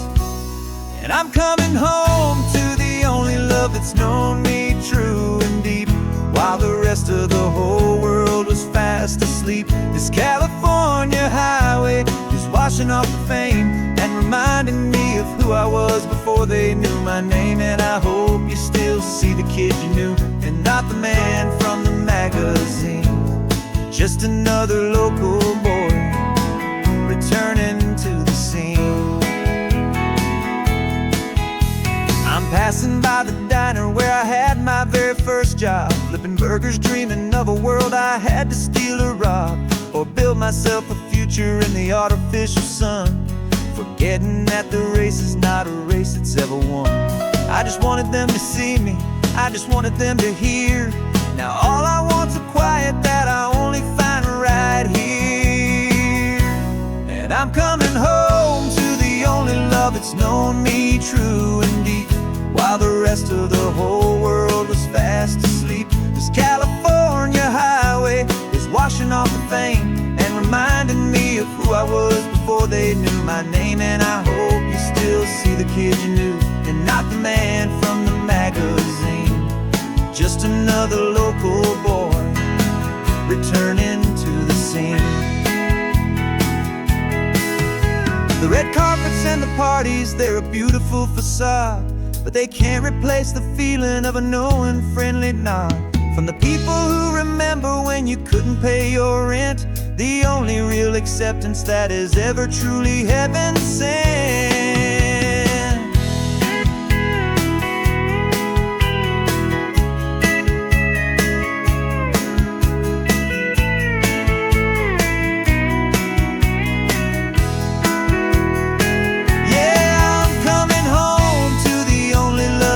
And I'm coming home to the only love that's known me true and deep, while the rest of the whole world was fast asleep. This California highway is washing off the fame and reminding me of who I was before they knew my name. And I hope you still see the kid you knew, and not the man from the magazine. Just another local boy returning to the scene. I'm passing by the diner where I had my very first job, flipping burgers, dreaming of a world I had to steal or rob, or build myself a future in the artificial sun, forgetting that the race is not a race that's ever won. I just wanted them to see me, I just wanted them to hear. Now all I want's a quiet that I only find right here. And I'm coming home to the only love that's known me true and deep, while the rest of the whole world was fast asleep. This California highway is washing off the fame and reminding me of who I was before they knew my name. And I hope you still see the kid you knew, and not the man from the magazine. Just another local boy returning to the scene. The red carpets and the parties, they're a beautiful facade, but they can't replace the feeling of a knowing, friendly nod from the people who remember when you couldn't pay your rent. The only real acceptance that is ever truly heaven sent.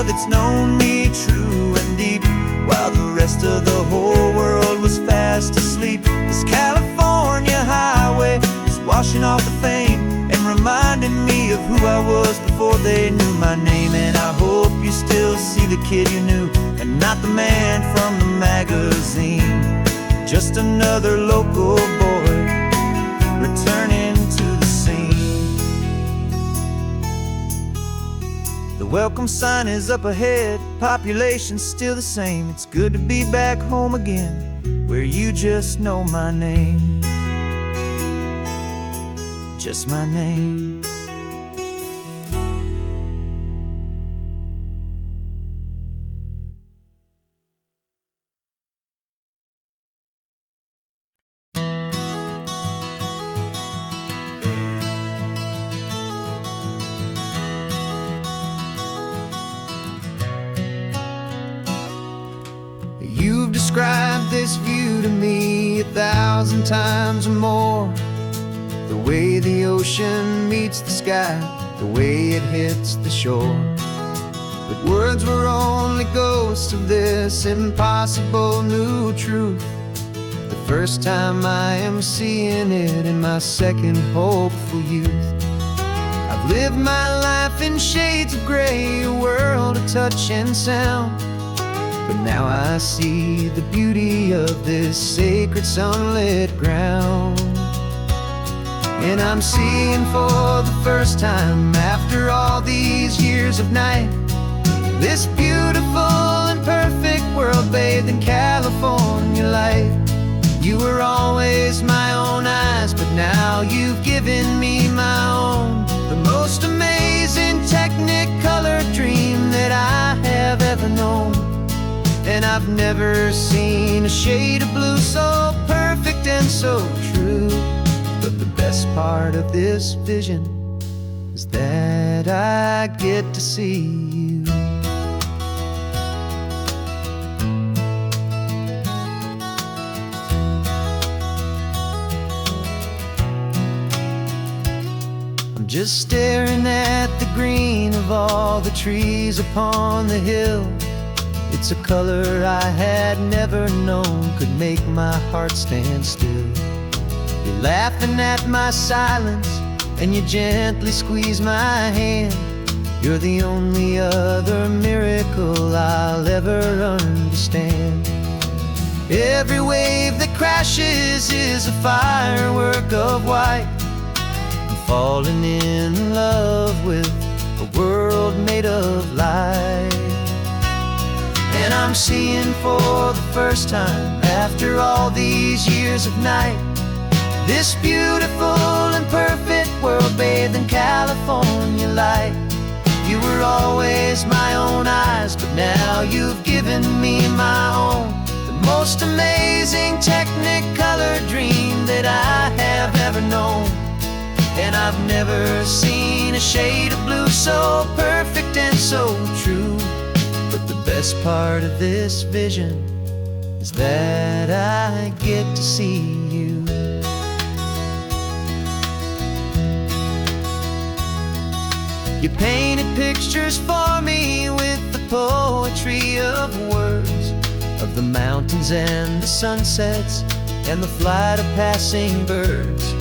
It's known me true and deep, while the rest of the whole world was fast asleep. This California highway is washing off the fame and reminding me of who I was before they knew my name. And I hope you still see the kid you knew, and not the man from the magazine. Just another local boy returning to the scene. The welcome sign is up ahead, population's still the same. It's good to be back home again, where you just know my name. Just my name. You've described this view to me 1,000 times or more. The way the ocean meets the sky, the way it hits the shore. But words were only ghosts of this impossible new truth. The first time I am seeing it in my second hopeful youth. I've lived my life in shades of gray, a world of touch and sound. But now I see the beauty of this sacred sunlit ground. And I'm seeing for the first time, after all these years of night, this beautiful and perfect world bathed in California light. You were always my own eyes, but now you've given me my own. The most amazing technicolor dream that I have ever known. And I've never seen a shade of blue so perfect and so true. But the best part of this vision is that I get to see you. I'm just staring at the green of all the trees upon the hill. It's a color I had never known could make my heart stand still. You're laughing at my silence, and you gently squeeze my hand. You're the only other miracle I'll ever understand. Every wave that crashes is a firework of white. I'm falling in love with a world made of light. And I'm seeing for the first time, after all these years of night, this beautiful and perfect world bathed in California light. You were always my own eyes, but now you've given me my own. The most amazing Technicolor dream that I have ever known. And I've never seen a shade of blue so perfect and so true. But the best part of this vision is that I get to see you. You painted pictures for me with the poetry of words, of the mountains and the sunsets and the flight of passing birds.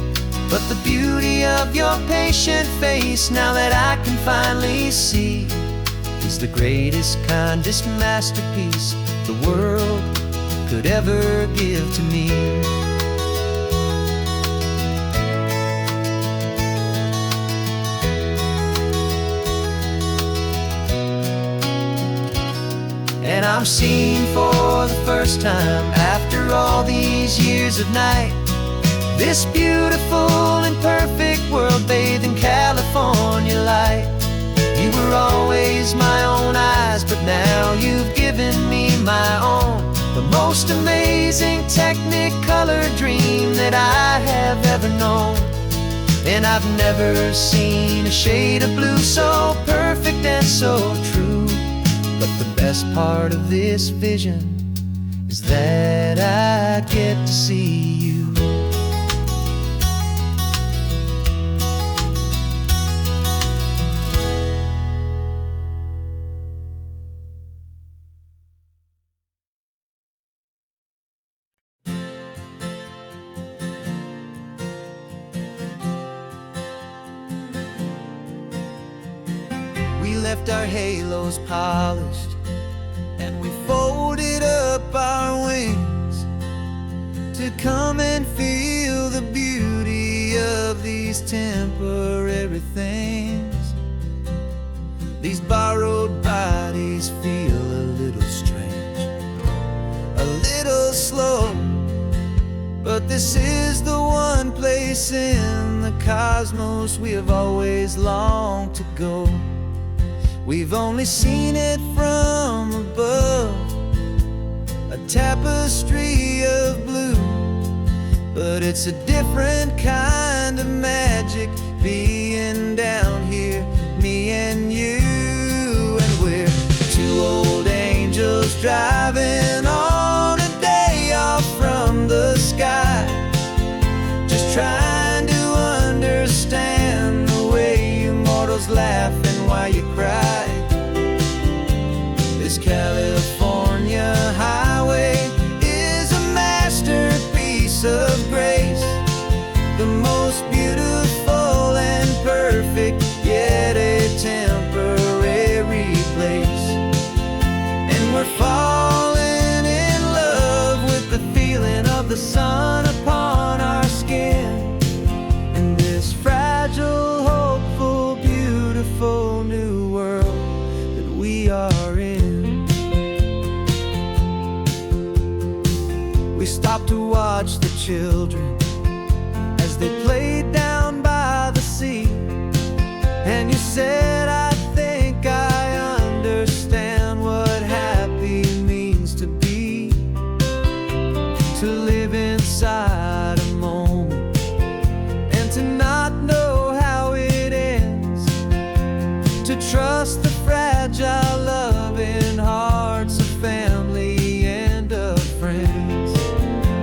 But the beauty of your patient face, now that I can finally see, is the greatest, kindest masterpiece the world could ever give to me. And I'm seeing for the first time, after all these years of night, this beautiful and perfect world bathed in California light. You were always my own eyes, but now you've given me my own. The most amazing Technicolor dream that I have ever known. And I've never seen a shade of blue so perfect and so true. But the best part of this vision is that I get to see you. We left our halos polished, and we folded up our wings to come and feel the beauty of these temporary things. These borrowed bodies feel a little strange, a little slow, but this is the one place in the cosmos we have always longed to go. We've only seen it from above, a tapestry of blue, but it's a different kind of magic being down here, me and you. And we're two old angels driving on a day off from the sky, just trying to understand the way you mortals laugh and why you cry. This California highway is a masterpiece of grace, the most beautiful and perfect, yet a temporary place. And we're falling in love with the feeling of the sun upon our skin, and this fragile, hopeful, beautiful new world that we are in. We stopped to watch the children as they played down by the sea, and you said, I think I understand what happy means to be, to live inside a moment and to not know how it ends, to trust the fragile loving hearts of family and of friends,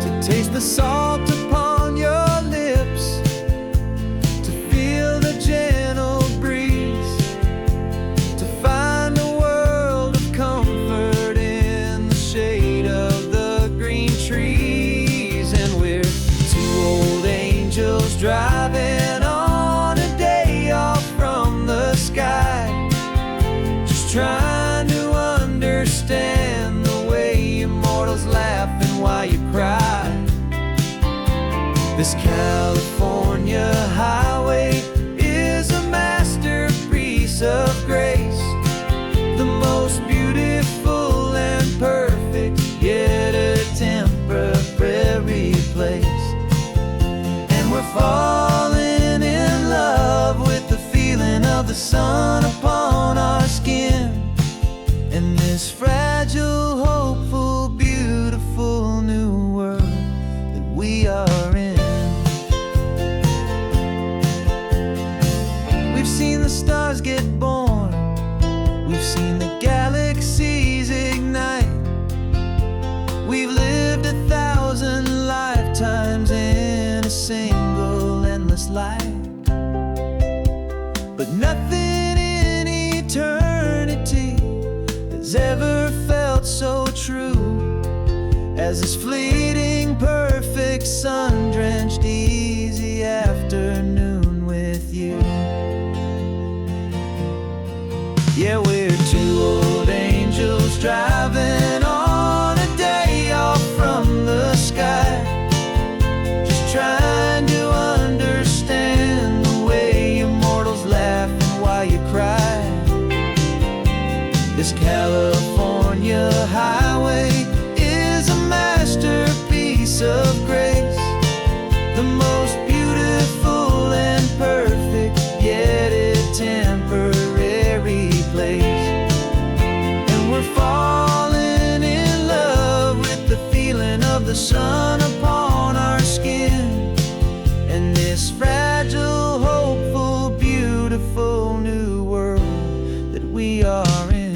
to taste the salt upon your lips, to feel the gentle breeze, to find a world of comfort in the shade of the green trees. And we're two old angels driving on a day off from the sky, just trying to understand the way immortals laugh and why you cry. This California highway is a masterpiece of grace, the most beautiful and as this fleeting, perfect, sun-drenched, easy afternoon with you. Yeah, we're two old angels driving on a day off from the sky, just trying to understand the way you mortals laugh and why you cry. This California highway is a masterpiece of grace, the most beautiful and perfect, yet a temporary place. And we're falling in love with the feeling of the sun upon our skin, and this fragile, hopeful, beautiful new world that we are in.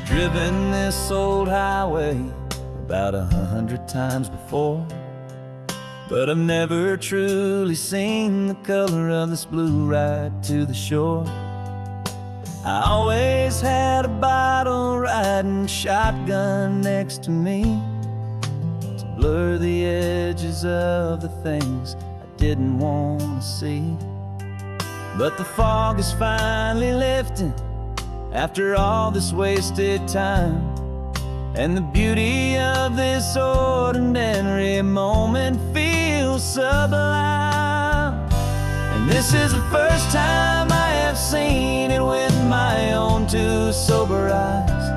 Driven this old highway about 100 times before, but I've never truly seen the color of this blue right to the shore. I always had a bottle riding shotgun next to me to blur the edges of the things I didn't want to see. But the fog is finally lifting after all this wasted time, and the beauty of this ordinary moment feels sublime. And this is the first time I have seen it with my own two sober eyes,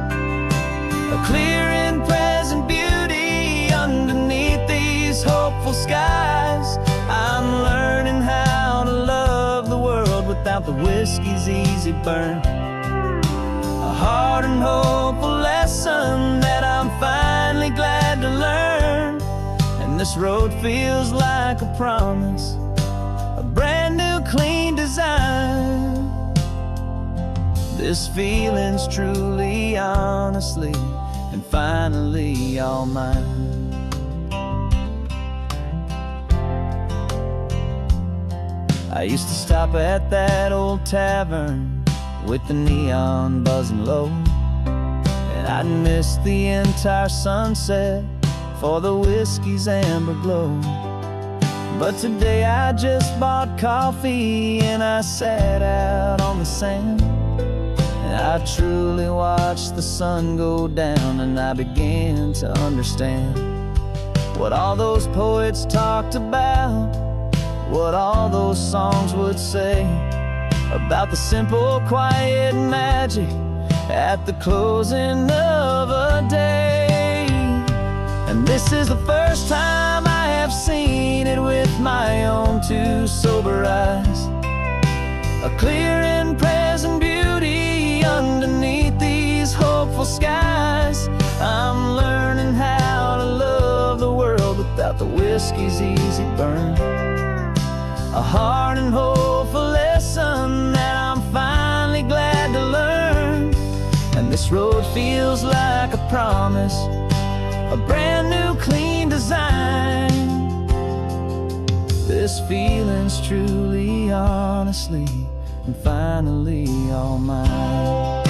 a clear and present beauty underneath these hopeful skies. I'm learning how to love the world without the whiskey's easy burn, a hard and hopeful lesson that I'm finally glad to learn. And this road feels like a promise, a brand new clean design. This feeling's truly, honestly, and finally all mine. I used to stop at that old tavern with the neon buzzing low, and I'd miss the entire sunset for the whiskey's amber glow. But today I just bought coffee and I sat out on the sand, and I truly watched the sun go down, and I began to understand what all those poets talked about, what all those songs would say about the simple, quiet magic at the closing of a day. And this is the first time I have seen it with my own two sober eyes, a clear and present beauty underneath these hopeful skies. I'm learning how to love the world without the whiskey's easy burn, a hard and hopeful lesson that I'm finally glad to learn. And this road feels like a promise, a brand new clean design. This feeling's truly, honestly, and finally all mine.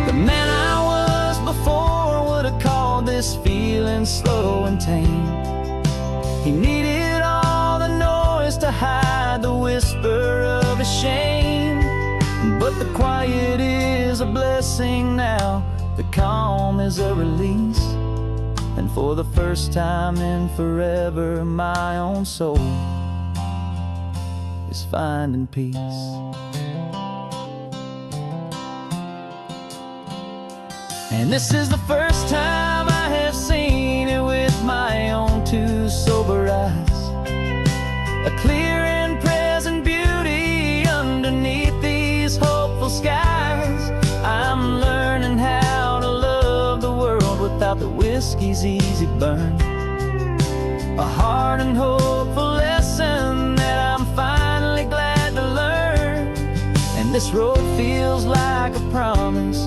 The man I was before would have called this feeling slow and tame. He needed all the noise to hide the whisper of a shame, but the quiet is a blessing now, the calm is a release, and for the first time in forever my own soul is finding peace. And this is the first time I have seen it with my own two sober eyes, a clear and present beauty underneath these hopeful skies. I'm learning how to love the world without the whiskey's easy burn, A hard and hopeful lesson that I'm finally glad to learn. And this road feels like a promise,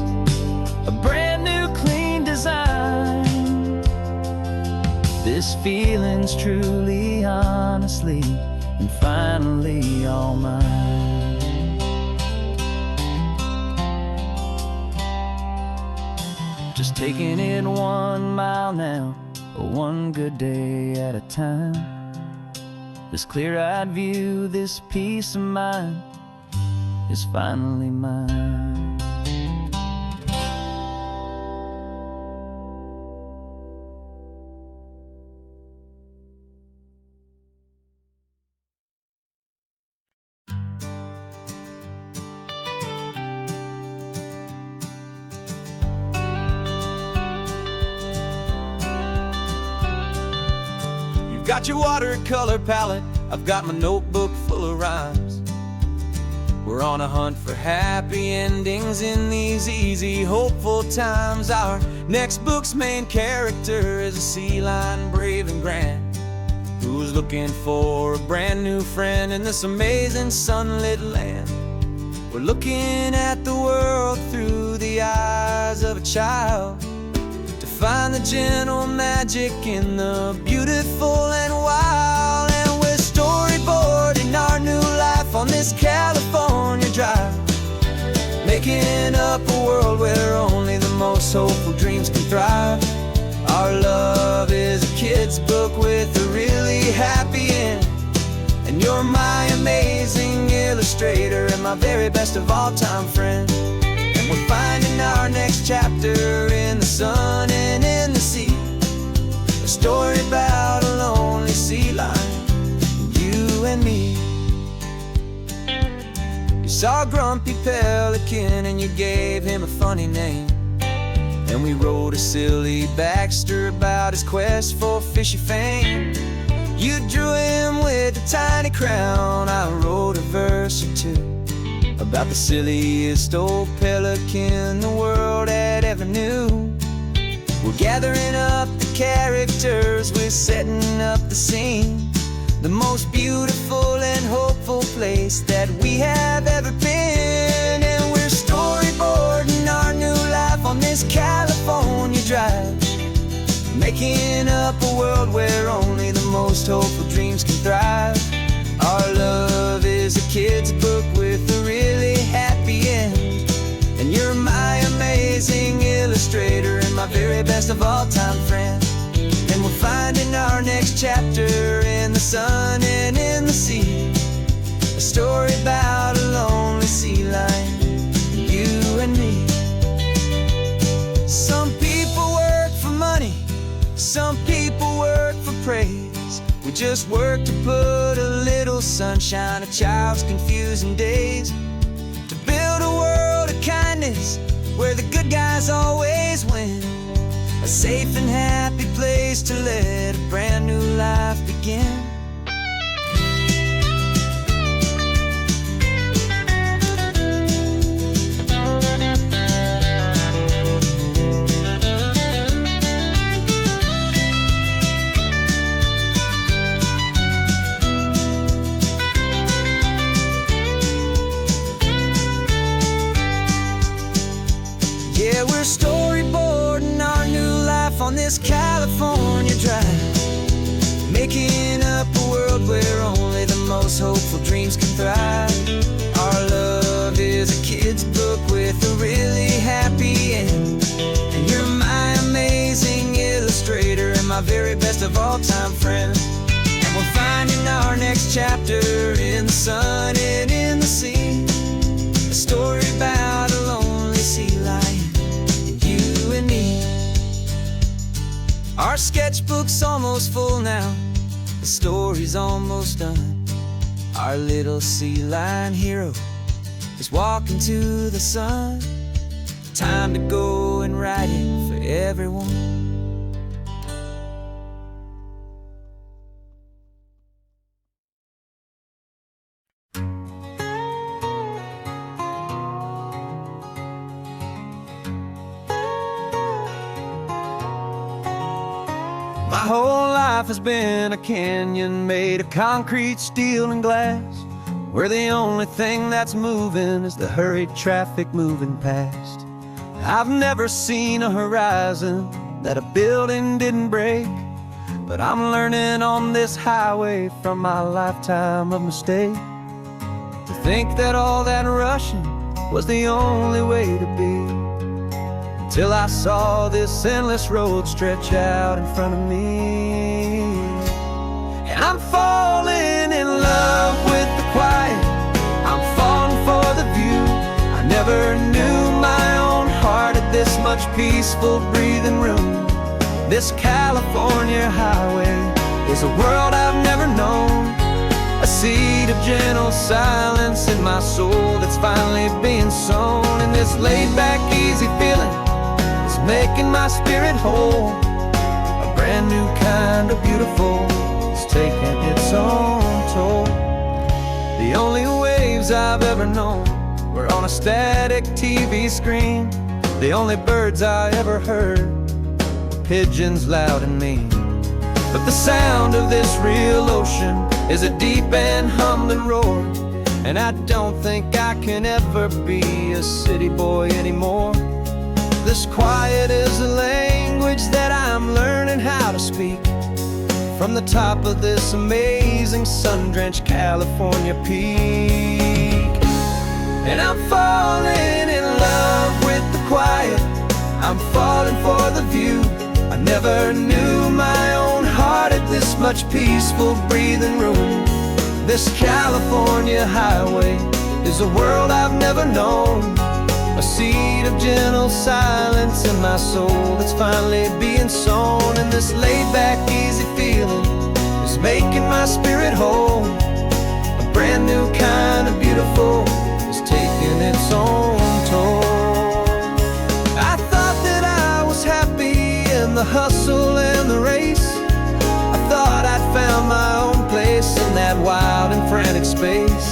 a brand new clean design. This feeling's truly, honestly, and finally all mine. Just taking it 1 mile now, one good day at a time. This clear-eyed view, this peace of mind is finally mine. You've got your watercolor palette, I've got my notebook full of rhymes. We're on a hunt for happy endings in these easy, hopeful times. Our next book's main character is a sea lion, brave and grand, who's looking for a brand new friend in this amazing sunlit land. We're looking at the world through the eyes of a child, to find the gentle magic in the beautiful and wild. And we're storyboarding our new life on this California drive, making up a world where only the most hopeful dreams can thrive. Our love is a kid's book with a really happy end, and you're my amazing illustrator and my very best of all time friend. And we're finding our next chapter in the sun and in the sea, a story about a lonely sea lion, you and me. You saw a grumpy pelican and you gave him a funny name, and we wrote a silly Baxter about his quest for fishy fame. You drew him with a tiny crown, I wrote a verse or two about the silliest old pelican the world had ever knew. We're gathering up the characters, we're setting up the scene, the most beautiful and hopeful place that we have ever been. And we're storyboarding our new life on this California drive, making up a world where only the most hopeful dreams can thrive. Our love is a kid's book with a really happy end, and you're my amazing illustrator and my very best of all time friend. And we're finding our next chapter in the sun and in the sea, a story about a lonely sea lion, you and me. Some people work for money, some people work for praise. We just work to put a little sunshine in a child's confusing days, to build a world of kindness where the good guys always win, a safe and happy place to let a brand new life begin. Yeah, we're storyboarding our new life on this California drive, making up a world where only the most hopeful dreams can thrive. Our love is a kid's book with a really happy end, and you're my amazing illustrator and my very best of all time friend. And we're finding our next chapter in the sun and in the sea, a story about a lonely sea lion, you and me. Our sketchbook's almost full now, the story's almost done. Our little sea lion hero is walking to the sun. Time to go and write it for everyone. My whole life has been a canyon made of concrete, steel, and glass, where the only thing that's moving is the hurried traffic moving past. I've never seen a horizon that a building didn't break, but I'm learning on this highway from my lifetime of mistake to think that all that rushing was the only way to be, till I saw this endless road stretch out in front of me. And I'm falling in love with the quiet, I'm falling for the view. I never knew my own heart had this much peaceful breathing room. This California highway is a world I've never known, a seed of gentle silence in my soul that's finally being sown. And this laid-back, easy feeling is making my spirit whole. A brand new kind of beautiful is taking its own toll. The only waves I've ever known were on a static TV screen. The only birds I ever heard were pigeons loud and mean. But the sound of this real ocean is a deep and humbling roar, and I don't think I can ever be a city boy anymore. This quiet is a language that I'm learning how to speak from the top of this amazing sun-drenched California peak. And I'm falling in love with the quiet, I'm falling for the view. I never knew my own heart had this much peaceful breathing room. This California highway is a world I've never known, a seed of gentle silence in my soul that's finally being sown. And this laid-back, easy feeling is making my spirit whole. A brand new kind of beautiful is taking its own toll. I thought that I was happy in the hustle and the race. I thought I'd found my own place in that wild and frantic space.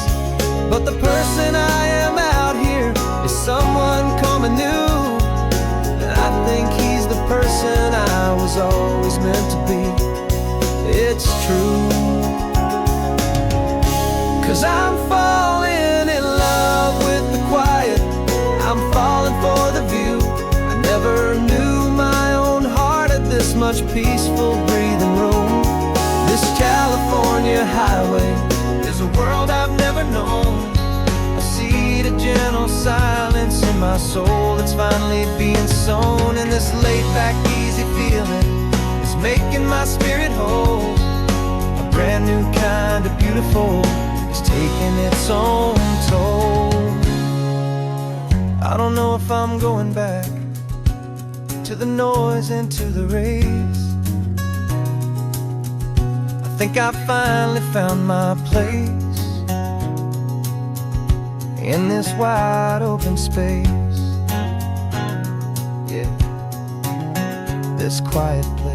But the person I am out here is someone coming new, and I think he's the person I was always meant to be. It's true, 'cause I'm falling in love with the quiet, I'm falling for the view. I never knew my own heart had this much peaceful breathing room. This California highway is a world I've never known, a seed of gentle silence in my soul that's finally being sown. And this laid-back, easy feeling is making my spirit whole. A brand new kind of beautiful is taking its own toll. I don't know if I'm going back to the noise and to the race. I think I finally found my place in this wide open space, yeah, this quiet place.